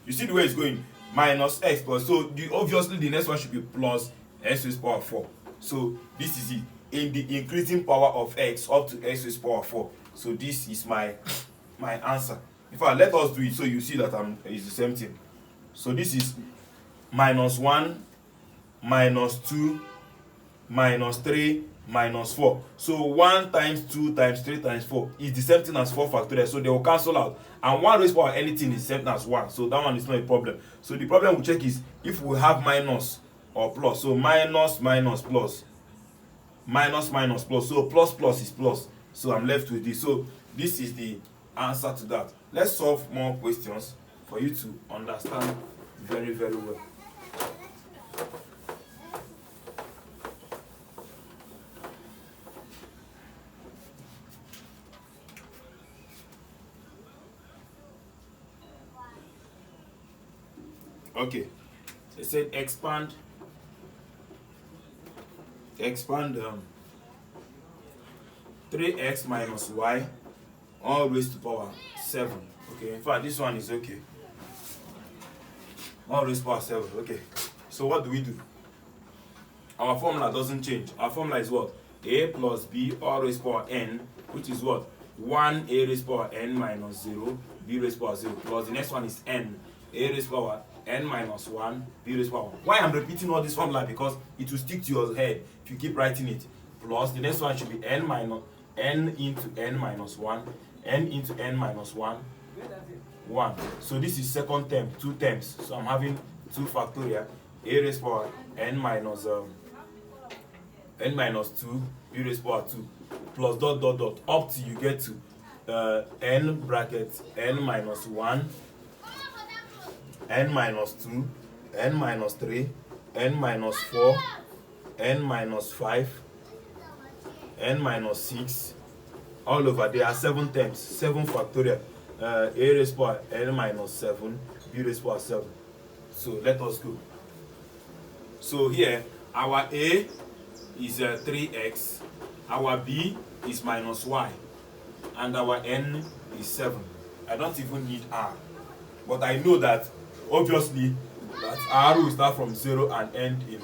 You see the way it's going? Minus x plus. So obviously the next one should be plus x raised to power 4. So this is it. In the increasing power of x up to x raised to power 4. So this is my answer. In fact, let us do it so you see that it's the same thing. So this is minus 1, minus 2, minus 3, minus 4. So 1 times 2 times 3 times 4 is the same thing as 4 factorial. So they will cancel out. And 1 raised to power anything is the same thing as 1. So that one is not a problem. So the problem we check is if we have minus or plus. So minus minus plus. Minus minus plus. So plus plus is plus. So I'm left with this. So this is the answer to that. Let's solve more questions for you to understand very, very well. Okay, it said expand 3x minus y all raised to power 7. Okay, in fact this one is okay. All raised to power 7. Okay, so what do we do? Our formula doesn't change. Our formula is what? A plus b all raised to power n, which is what? 1 a raised to power n minus 0 b raised to power 0 plus the next one is n a raised to power n minus 1 b raised to power 1. Why I'm repeating all this formula? Because it will stick to your head if you keep writing it. Plus the next one should be n into n minus 1 n into n minus 1 1. So this is second term, 2 terms. So I'm having 2 factorial a raised to power n minus 2 b raised to power 2 plus dot dot dot up till you get to n bracket n minus 1 n minus 2, n minus 3, n minus 4, n minus 5, n minus 6, all over. There are 7 terms, 7 factorial. A raised to power n minus 7, b raised to power 7. So let us go. So here, our a is 3x, our b is minus y, and our n is 7. I don't even need r, but I know that obviously that r will start from 0 and end in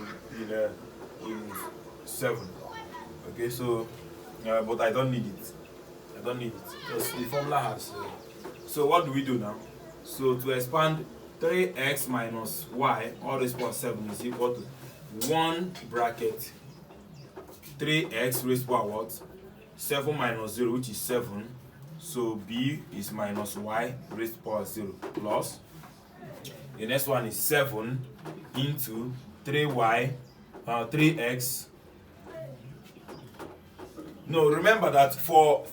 7. Okay, so but I don't need it. I don't need it because the formula has. So what do we do now? So to expand 3x minus y all raised to power 7 is equal to 1 bracket 3x raised to power what? 7 minus 0, which is 7. So b is minus y raised to power 0 plus. The next one is 7 into 3x. No, remember that for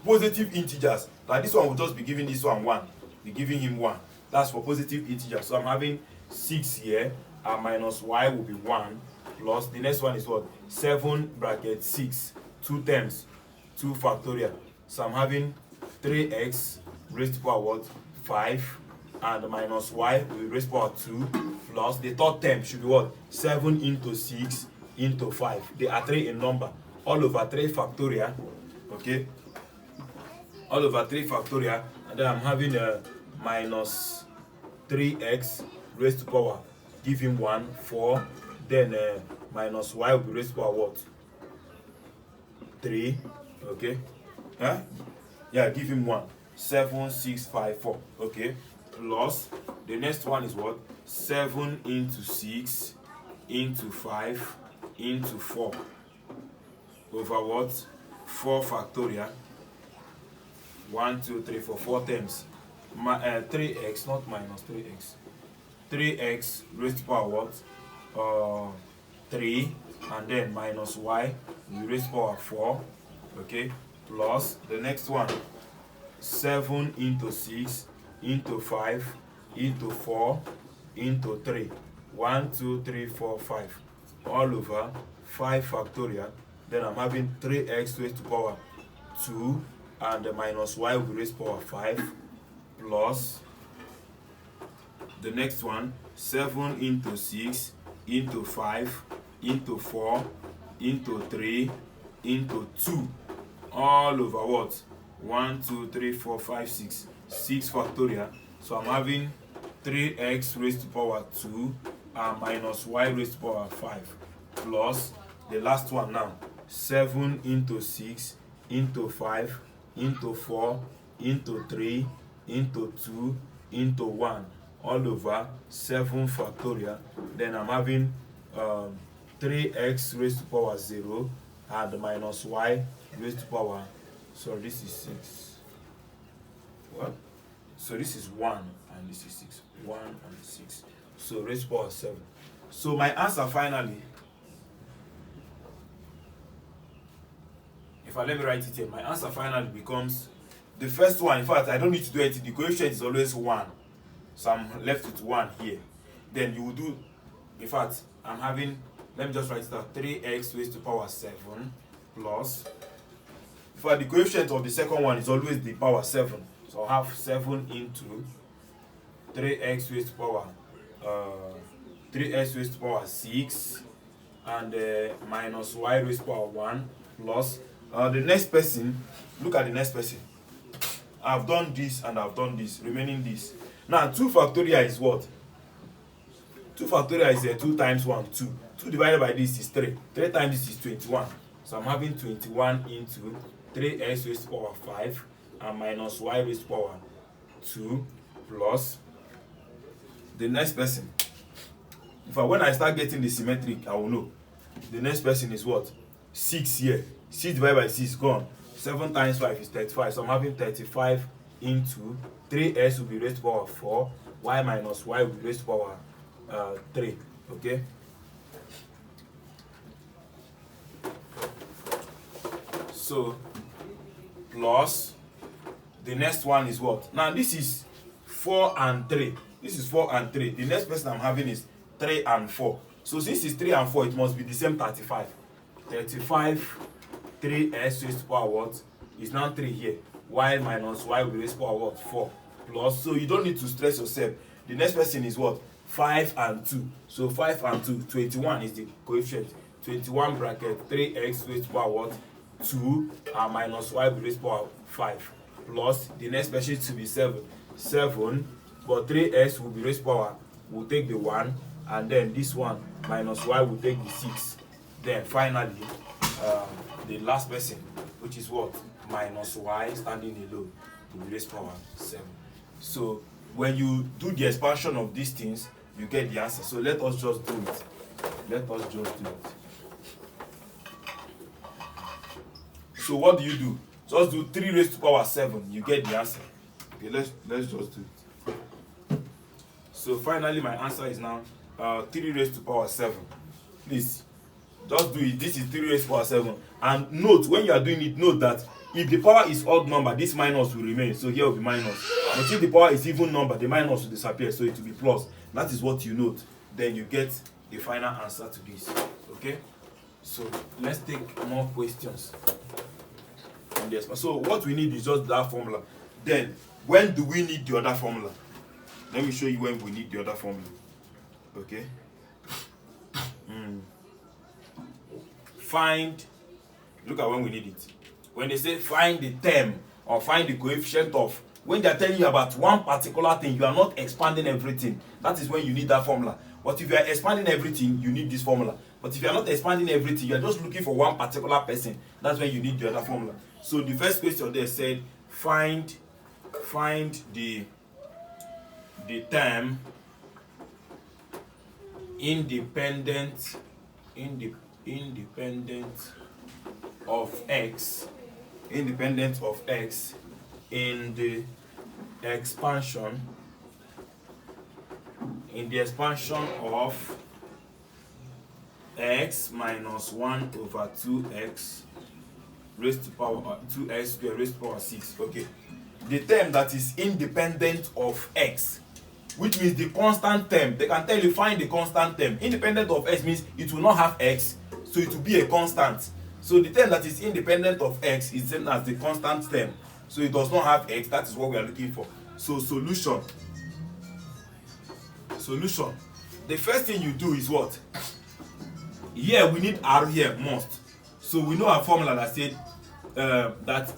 positive integers, like this one will just be giving this one 1. Be giving him 1. That's for positive integers. So I'm having 6 here, and minus y will be 1 plus. The next one is what? 7 bracket 6. 2 terms, 2 factorial. So I'm having 3x raised to power what? 5, and minus y will be raised to power 2 plus. The third term should be what? 7 into 6 into 5. They are 3 in number. All over 3 factorial. Okay? All over 3 factorial. And then I'm having a minus 3x raised to power. Give him 1, 4. Then minus y will be raised to power what? 3. Okay? Huh? Yeah, give him 1. 7, 6, 5, 4. Okay? Plus. The next one is what? 7 into 6 into 5 into 4. Over what? 4 factorial. 1, 2, 3, 4. 4 terms. 3x, not minus 3x. 3x raised to power what? 3, and then minus y we raised to power 4. Okay, plus the next one, 7 into 6 into 5 into 4 into 3. 1, 2, 3, 4, 5. All over 5 factorial. Then I'm having 3x raised to power 2, and the minus y will be raised to power 5 plus the next one, 7 into 6 into 5 into 4 into 3 into 2. All over what? 1, 2, 3, 4, 5, 6. 6 factorial. So I'm having 3x raised to power 2 and minus y raised to power 5 plus the last one now, 7 into 6 into 5 into 4 into 3 into 2 into 1 all over 7 factorial. Then I'm having 3x raised to power 0 and minus y raised to power, so this is 6. What? So this is 1 and this is 6. 1 and 6. So raised to power 7. So my answer finally, if I let me write it here, my answer finally becomes the first one. In fact, I don't need to do anything. The coefficient is always 1. So I'm left with 1 here. Then you will do, in fact, I'm having, let me just write it out, 3x raised to power 7 plus, in fact, the coefficient of the second one is always the power 7. So I'll have 7 into 3x raised to power 3x raised to power 6 and minus y raised to power 1 plus the next person. Look at the next person. I've done this and I've done this, remaining this. Now 2 factorial is what? 2 factorial is 2 times 1, 2. 2 divided by this is 3. 3 times this is 21. So I'm having 21 into 3x raised to power 5 and minus y raised to power 2 plus the next person. In fact, when I start getting the symmetric, I will know. The next person is what? 6 here. 6 divided by 6 gone. 7 times 5 is 35. So I'm having 35 into 3s will be raised to power 4. Y minus y will be raised to power 3. Okay? So, plus, the next one is what? Now, this is 4 and 3. This is 4 and 3. The next person I'm having is 3 and 4. So since it's 3 and 4, it must be the same 35. 35 3s raised to power what? Is now 3 here. Y minus y will be raised to power what? 4 plus. So you don't need to stress yourself. The next person is what? 5 and 2. So 5 and 2, 21 is the coefficient. 21 bracket 3x raised to power what? 2 and minus y will be raised to power 5 plus. The next person should be 7. 7, but 3x will be raised to power. We'll take the 1, and then this one minus y will take the 6. Then finally, the last person, which is what? Minus y standing alone, will be raised to power 7. So when you do the expansion of these things, you get the answer. So let us just do it. Let us just do it. So what do? Just do 3 raised to power 7. You get the answer. Okay, let's just do it. So finally, my answer is now 3 raised to power 7. Please, just do it. This is 3 raised to power 7. And note, when you are doing it, note that if the power is odd number, this minus will remain. So here will be minus. But if the power is even number, the minus will disappear. So it will be plus. That is what you note. Then you get the final answer to this. Okay? So let's take more questions. So what we need is just that formula. Then, when do we need the other formula? Let me show you when we need the other formula. Okay? Find, look at when we need it. When they say find the term or find the coefficient of, when they are telling you about one particular thing, you are not expanding everything. That is when you need that formula. But if you are expanding everything, you need this formula. But if you are not expanding everything, you are just looking for one particular person. That's when you need the other formula. So the first question there said find the term independent of x in the expansion of x minus 1 over 2x raised to power 2x squared raised to power 6. Okay, the term that is independent of x, which means the constant term. They can tell you find the constant term. Independent of x means it will not have x, so it will be a constant. So the term that is independent of x is same as the constant term, so it does not have x. That is what we are looking for. So solution. The first thing you do is what? Here we need r here must. So we know our formula that said that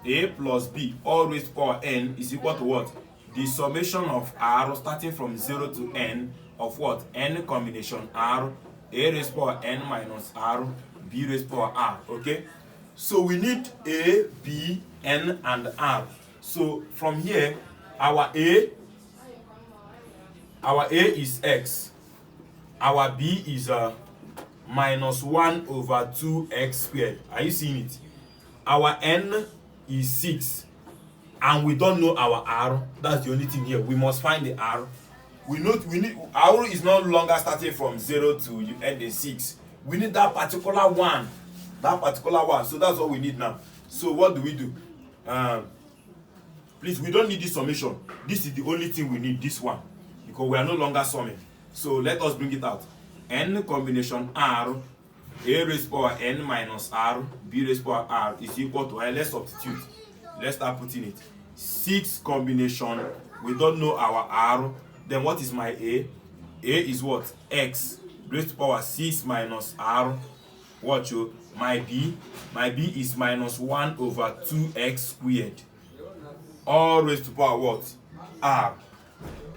a plus b all raised to power n is equal to what? The summation of r starting from 0 to n of what? N combination r, a raised to power n minus r, b raised to power r. Okay, so we need a, b, n and r. So from here our a is x, our b is minus 1 over 2x squared. Are you seeing it? Our n is 6, and we don't know our r. That's the only thing here. We must find the r. We need r is no longer starting from 0 to you end in 6. We need that particular one. So that's what we need now. So what do we do? Please, we don't need this summation. This is the only thing we need, this one, because we are no longer summing. So let us bring it out. N combination r, a raised to power n minus r, b raised to power r is equal to, let's substitute. Let's start putting it. 6 combination, we don't know our r. Then what is my a? A is what? X raised to power 6 minus r. What you? My b is minus 1 over 2x squared all raised to power what? R.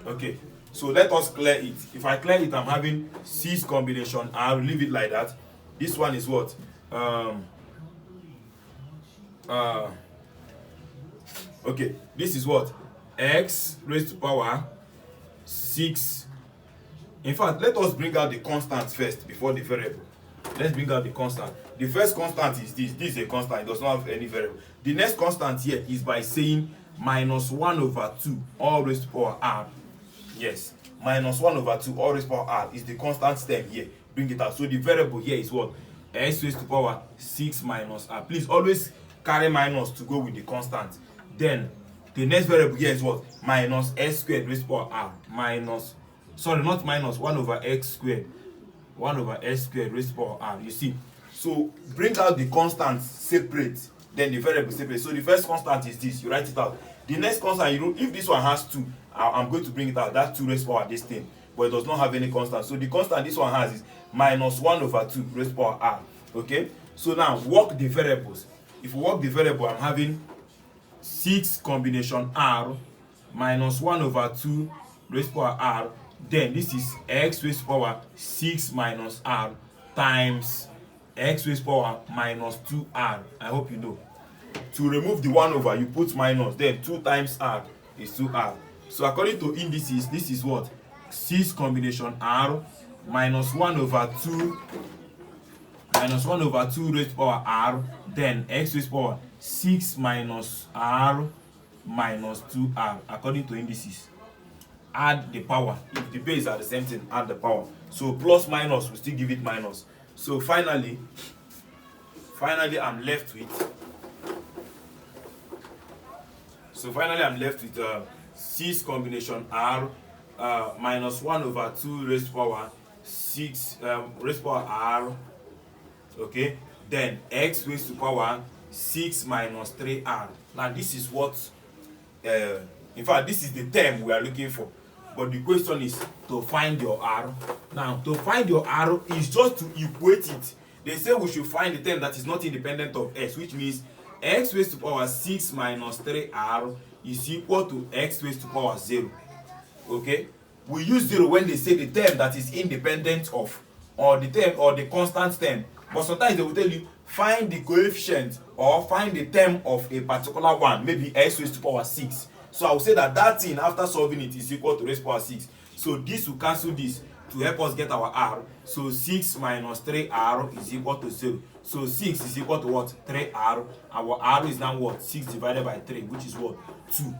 Okay, so let us clear it. If I clear it, I'm having 6 combination. I'll leave it like that. This one is what? Okay, this is what? X raised to power 6. In fact, let us bring out the constant first before the variable. Let's bring out the constant. The first constant is this. This is a constant. It does not have any variable. The next constant here is by saying minus 1 over 2 all raised to power r. Yes, minus 1 over 2 all raised to power r is the constant term here. Bring it out. So the variable here is what? S raised to power 6 minus r. Please always carry minus to go with the constant. Then The next variable here is what? Minus x squared raised to power r. Minus, sorry, not minus, 1 over x squared. 1 over x squared raised to power r. You see? So bring out the constants separate, then the variable separate. So the first constant is this. You write it out. The next constant, if this one has 2, I'm going to bring it out. That's 2 raised to power this thing. But it does not have any constant. So the constant this one has is minus 1 over 2 raised to power r. Okay? So now work the variables. If we work the variable, I'm having 6 combination r minus 1 over 2 raised to power r. Then this is x raised to power 6 minus r times x raised to power minus 2r. I hope you know. To remove the 1 over, you put minus. Then 2 times r is 2r. So according to indices, this is what? 6 combination r minus 1 over 2 minus 1 over 2 raised to power r. Then x raised to power 6 minus r minus 2r according to indices. Add the power. If the base are the same thing, add the power. So plus minus will still give it minus. So finally I'm left with 6 combination r minus 1 over 2 raised to power 6 raised to power r. Okay, then x raised to power 6 minus 3r. Now this is what in fact this is the term we are looking for, but the question is to find your r. Now to find your r is just to equate it. They say we should find the term that is not independent of x, which means x raised to power 6 minus 3r is equal to x raised to power 0. Okay, we use 0 when they say the term that is independent of, or the term or the constant term. But sometimes they will tell you find the coefficient or find the term of a particular one, maybe x raised to power 6. So I will say that thing after solving it is equal to raised to power 6. So this will cancel this to help us get our r. So 6 minus 3r is equal to 0. So 6 is equal to what? 3r. Our r is now what? 6 divided by 3, which is what? 2. You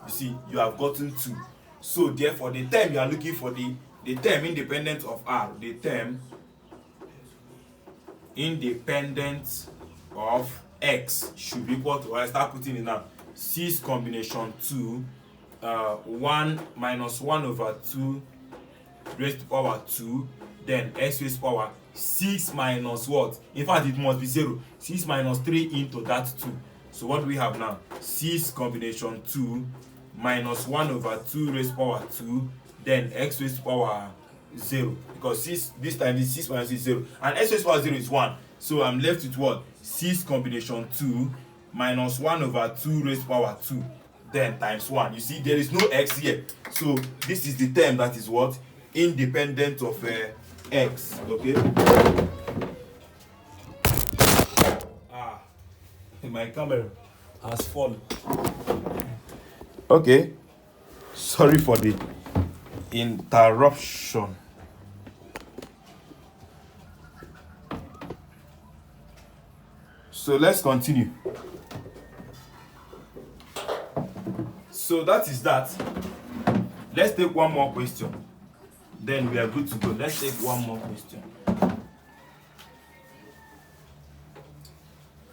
see, you have gotten 2. So therefore the term you are looking for, the term independent of r, the term independent of x should be equal to, I start putting it now, 6 combination 2 1 minus 1 over 2 raised to power 2, then x raised to power 6 minus what? In fact it must be 0. 6 minus 3 into that 2. So what do we have now? 6 combination 2 minus 1 over 2 raised to power 2, then x raised to power 0, because 6 this time is 6 minus 6 is 0, and x raised to power 0 is 1. So I'm left with what? 6 combination 2 minus 1 over 2 raised to power 2, then times 1. You see, there is no x here. So this is the term that is what? Independent of x. Okay. My camera has fallen. Okay. Sorry for the interruption. So let's continue. So that is that. Let's take one more question. Then we are good to go. Let's take one more question.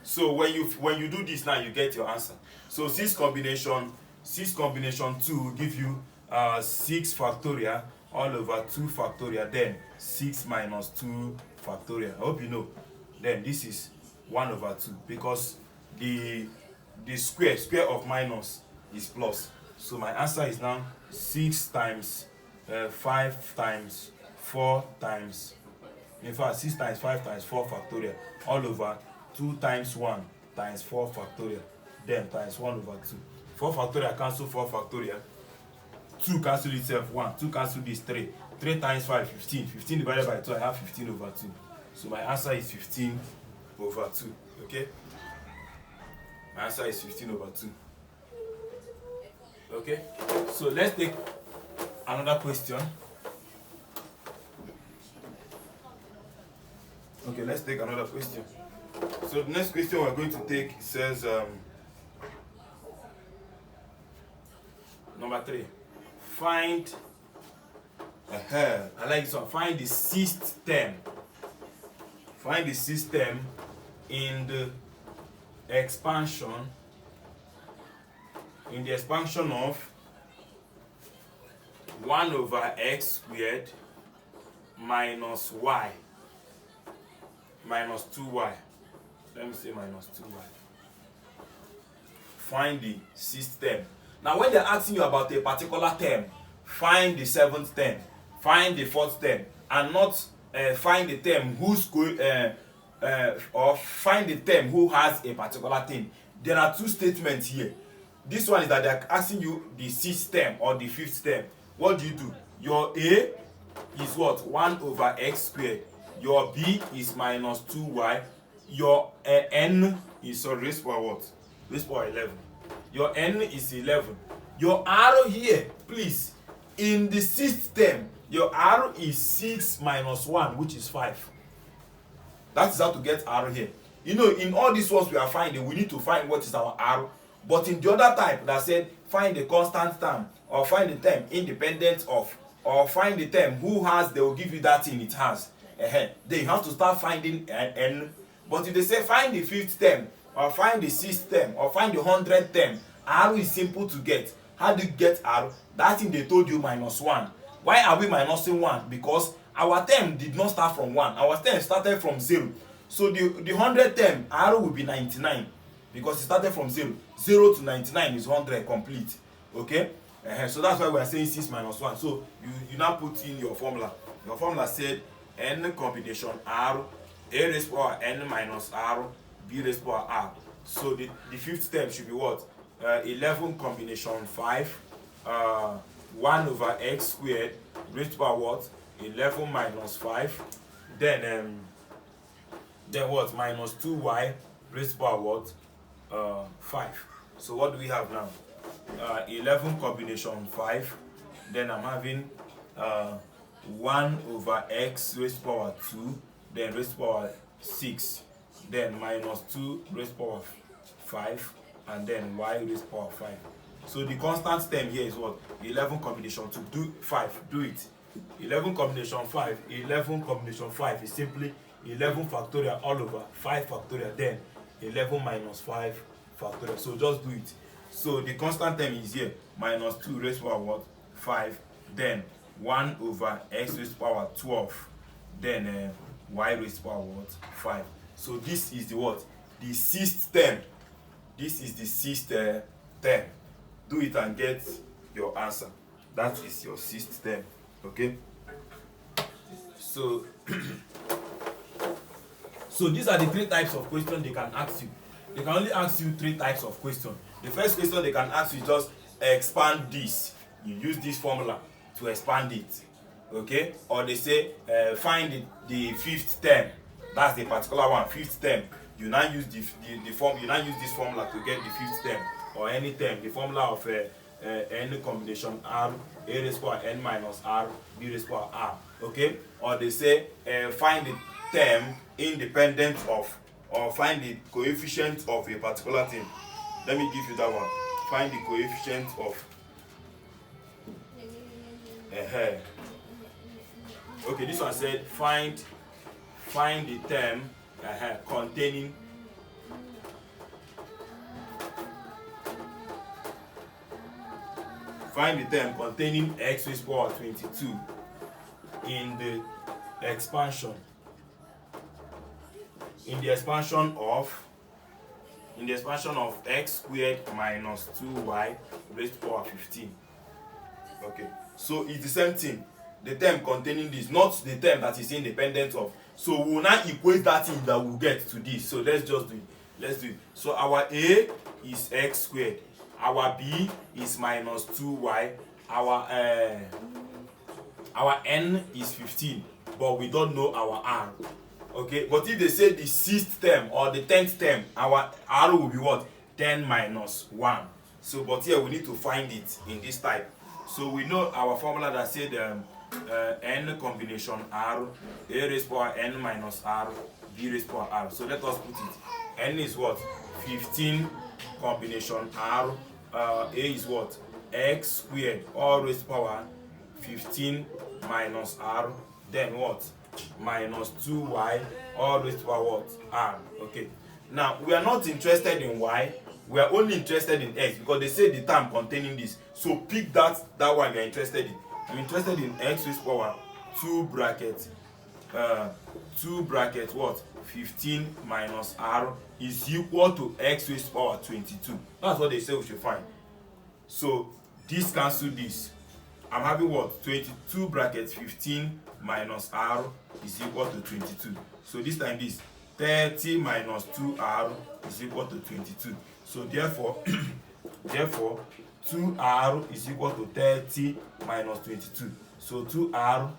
So when you do this now, you get your answer. So 6 combination 2 will give you 6 factorial all over 2 factorial, then 6 minus 2 factorial. I hope you know. Then this is 1 over 2, because the square of minus is plus. So my answer is now 6 times 5 times 4 times, in fact 6 times 5 times 4 factorial all over 2 times 1 times 4 factorial, then times 1 over 2. 4 factorial cancel 4 factorial. 2 cancel itself 1. 2 cancel this 3. 3 times 5 15. 15 divided by 2, I have 15 over 2. So my answer is 15 over 2. Okay? My answer is 15 over 2. Okay? So let's take another question. Okay, let's take another question. So the next question we're going to take says number 3. Find I like this one. Find the 6th term. Find the 6th term in the expansion in the expansion of 1 over x squared minus y minus 2y. Let me say minus 2y. Find the sixth term. Now when they're asking you about a particular term, find the seventh term, find the fourth term, and not find the term or find the term who has a particular thing. There are two statements here. This one is that they're asking you the sixth term or the fifth term. What do? Your a is what? 1 over x squared. Your b is minus 2y. Your n is raised by what? Raised by 11. Your n is 11. Your r here, please, in the sixth term, your r is 6 minus 1, which is 5. That is how to get r here. You know, in all these ones we are finding, we need to find what is our r. But in the other type that said find the constant term, or find the term independent of, or find the term who has, they will give you that thing it has. Then you have to start finding n. But if they say find the fifth term, or find the sixth term, or find the 100th term, r is simple to get. How do you get r? That thing they told you minus 1. Why are we minusing 1? Because our term did not start from 1. Our term started from 0. So the 100th term, r will be 99. Because it started from 0. 0 to 99 is 100 complete. Okay? So that's why we are saying 6 minus 1. So you now put in your formula. Your formula said n combination r, a raised to power n minus r, b raised to power r. So the fifth term should be what? 11 combination 5, 1 over x squared raised to power what? 11 minus 5. Then what? Minus 2y raised to power what? 5. So what do we have now? 11 combination 5. Then I'm having 1 over x raised to power 2, then raised to power 6, then minus 2 raised to power 5, and then y raised to power 5. So the constant term here is what? 11 combination 2. Do 5. Do it. 11 combination 5. 11 combination 5 is simply 11 factorial all over 5 factorial, then 11 minus 5 factorial. So just do it. So the constant term is here, minus 2 raised to power what? 5, then 1 over x raised to power 12, then y raised to power what? 5. So this is the what? The sixth term. This is the sixth term. Do it and get your answer. That is your sixth term. Okay? So so these are the three types of questions they can ask you. They can only ask you three types of questions. The first question they can ask you is just expand this. You use this formula to expand it. Okay? Or they say find the fifth term. That's the particular one, fifth term. You now use the form. You now use this formula to get the fifth term or any term. The formula of n combination r, a raised to power n minus r, b raised to power r. Okay? Or they say find the term independent of, or find the coefficient of a particular thing. Let me give you that one. Find the coefficient of. Okay, this one said find the term containing x raised to power 22 in the expansion. In the expansion of x squared minus 2y raised to power 15. Okay, so it's the same thing. The term containing this, not the term that is independent of. So we will now equate that thing that we'll get to this. So let's just do it. Let's do it. So our a is x squared. Our b is minus 2y. Our n is 15, but we don't know our r. Okay, but if they say the sixth term or the 10th term, our r will be what? 10 minus 1. So, but here we need to find it in this type. So we know our formula that said n combination r, a raised to power n minus r, b raised to power r. So let us put it. N is what? 15 combination r. A is what? X squared, all raised to power 15 minus r. Then what? Minus 2y, all raised to power what? R. Okay. Now we are not interested in y. We are only interested in x because they say the term containing this. So pick that one you are interested in. I'm interested in x raised power 2 bracket 2 bracket what 15 minus r is equal to x raised power 22. That's what they say we should find. So this cancel this. I'm having what 22 bracket 15 minus r is equal to 22. So this time this 30 minus 2r is equal to 22. So therefore therefore 2r is equal to 30 minus 22. So 2r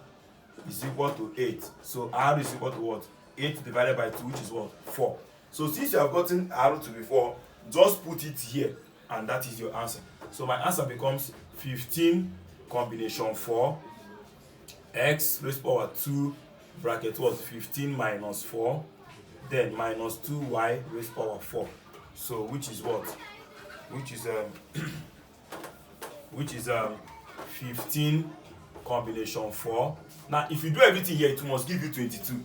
is equal to 8. So r is equal to what? 8 divided by 2, which is what? 4. So since you have gotten r to be 4, just put it here and that is your answer. So my answer becomes 15 combination 4 x raised power 2 bracket what 15 minus 4 then minus 2y raised power 4. So which is what? Which is 15 combination 4. Now if you do everything here, it must give you 22.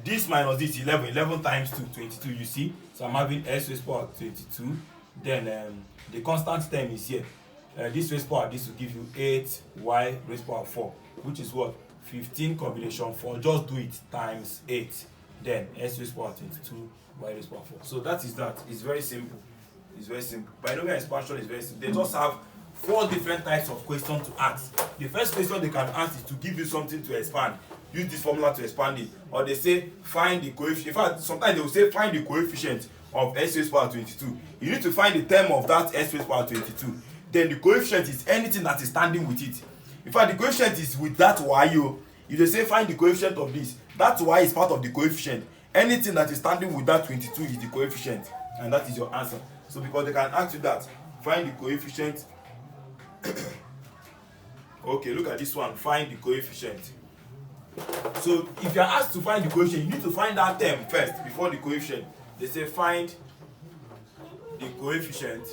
This minus this 11 times 2 22, you see. So I'm having x raised power 22. Then the constant term is here. This raised power, this will give you 8y raised power 4, which is what? 15 combination 4. Just do it times 8. Then x raised power 22 y raised power 4. So that is that. It's very simple. It's very simple. Binomial expansion is very simple. They just have 4 different types of questions to ask. The first question they can ask is to give you something to expand. Use this formula to expand it. Or they say find the coefficient. In fact, sometimes they will say find the coefficient of x raised power 22. You need to find the term of that x raised power 22. Then the coefficient is anything that is standing with it. In fact, the coefficient is with that y. If they say find the coefficient of this, that y is part of the coefficient. Anything that is standing with that 22 is the coefficient, and that is your answer. So because they can ask you that, find the coefficient. Okay, look at this one. Find the coefficient. So if you are asked to find the coefficient, you need to find that term first before the coefficient. They say find the coefficient.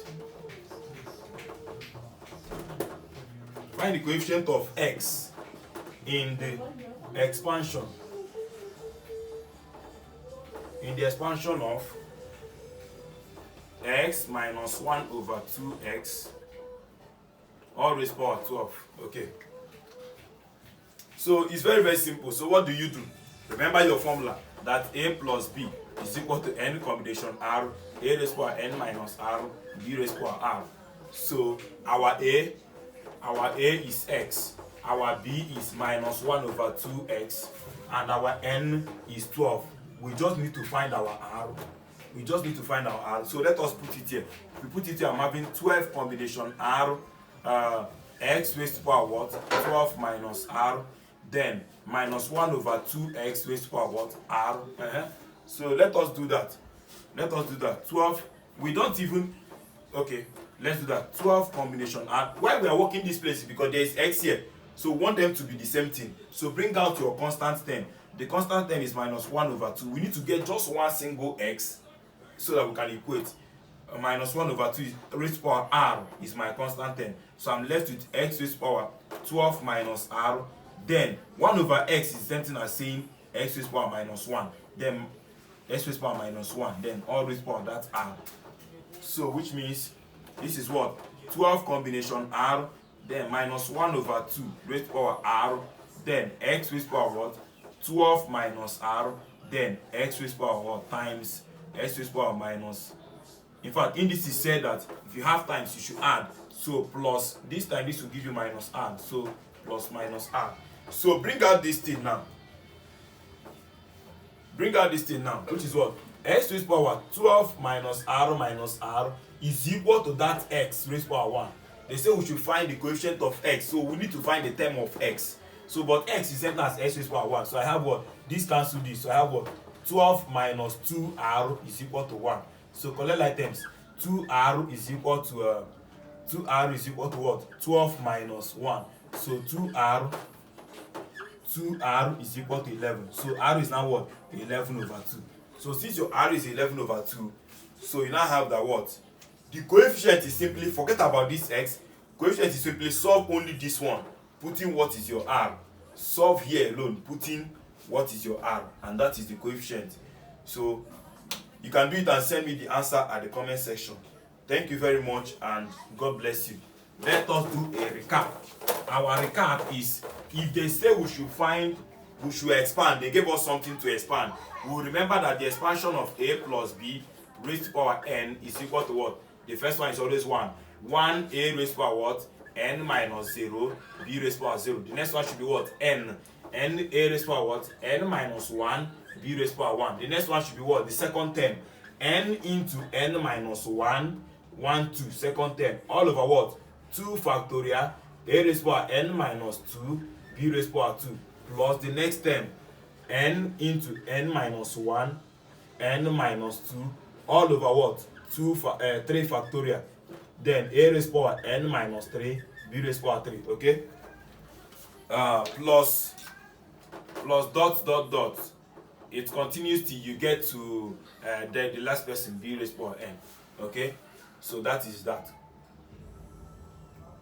Find the coefficient of x in the expansion. In the expansion of x minus 1 over 2x all raised power 12. Okay. So it's very, very simple. So what do you do? Remember your formula that a plus b is equal to n combination r, a raised power n minus r, b raised power r. So our a is x, our b is minus 1 over 2x, and our n is 12. We just need to find our r. We just need to find our r. So let us put it here. If we put it here, I'm having 12 combination r, x raised to power what? 12 minus r, then minus 1 over 2x raised to power what? R. So let us do that. Let us do that. 12. We don't even. Okay, let's do that. 12 combination r. Why we are working this place is because there is x here. So we want them to be the same thing. So bring out your constant term. The constant term is minus 1 over 2. We need to get just one single x so that we can equate. Minus 1 over 2 is raised to power r is my constant term. So I'm left with x raised to power 12 minus r. Then 1 over x is the same thing as saying x raised to power minus 1. Then x raised to power minus 1. Then all raised to power that's r. So which means this is what? 12 combination r. Then minus 1 over 2 raised to power r. Then x raised to power what? 12 minus r. Then x raised to power what? Times x raised to power minus. In fact, in this is said that if you have times, you should add. So plus this time, this will give you minus r. So plus minus r. So bring out this thing now. Bring out this thing now, which is what? X raised to power 12 minus r is equal to that x raised to power 1. They say we should find the coefficient of x. So we need to find the term of x. So but x is same as x raised to power 1. So I have what? This cancel this. So I have what? 12 minus 2r is equal to 1. So collect items. 2r is equal to 2r is equal to what? 12 minus 1. So 2r is equal to 11. So r is now what? 11 over 2. So since your r is 11 over 2, so you now have that what? The coefficient is simply, forget about this x. Coefficient is simply solve only this one, putting what is your r. Solve here alone, putting what is your r, and that is the coefficient. So you can do it and send me the answer at the comment section. Thank you very much and God bless you. Let us do a recap. Our recap is, if they say we should expand, they gave us something to expand. We will remember that the expansion of a plus b raised to power n is equal to what? The first one is always 1. 1 a raised to power what? N minus 0, b raised to power 0. The next one should be what? N. N a raised to power what? N minus 1, b raised to power 1. The next one should be what? The second term. N into n minus 1, 1, 2. Second term. All over what? 2 factorial, a raised to power n minus 2, b raised to power 2. Plus the next term. N into n minus 1, n minus 2. All over what? 3 factorial. Then a raised to power n minus 3, b raised to power 3. Okay? Plus dot dot dot. It continues till you get to the last person, b raised to power n. Okay? So that is that.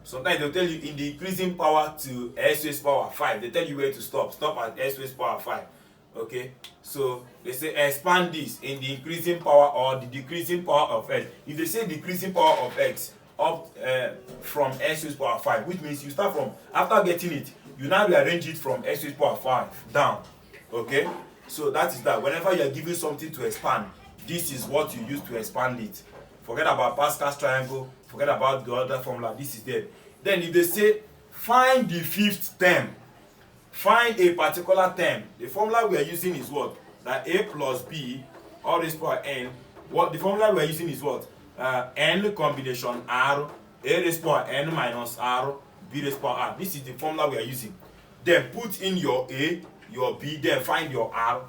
Sometimes they'll tell you in the increasing power to s raised to power 5. They tell you where to stop. Stop at s raised to power 5. Okay? So they say expand this in the increasing power or the decreasing power of x. If they say decreasing power of x up from s raised to power 5, which means you start from, after getting it, you now rearrange it from s raised to power 5 down. Okay? So that is that. Whenever you are given something to expand, this is what you use to expand it. Forget about Pascal's triangle. Forget about the other formula. This is there. Then if they say find the fifth term, find a particular term. The formula we are using is what? That a plus b all raised to power n. What the formula we are using is what? N combination r, a raised to power n minus r, b raised to power r. This is the formula we are using. Then put in your a, your b, then find your r.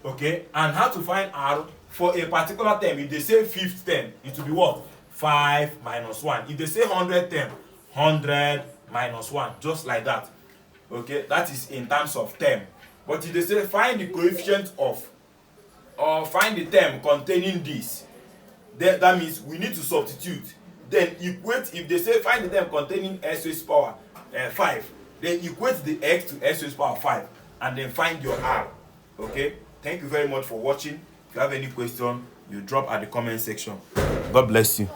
Okay? And how to find r for a particular term? If they say fifth term, it will be what? 5 minus 1. If they say 100 term, 100 minus 1. Just like that. Okay? That is in terms of term. But if they say find the coefficient of, or find the term containing this, then that means we need to substitute. Then equate, if they say find the term containing s raised to power 5, then equate the x to s raised to power 5 and then find your r. Okay? Thank you very much for watching. If you have any question, you drop at the comment section. God bless you.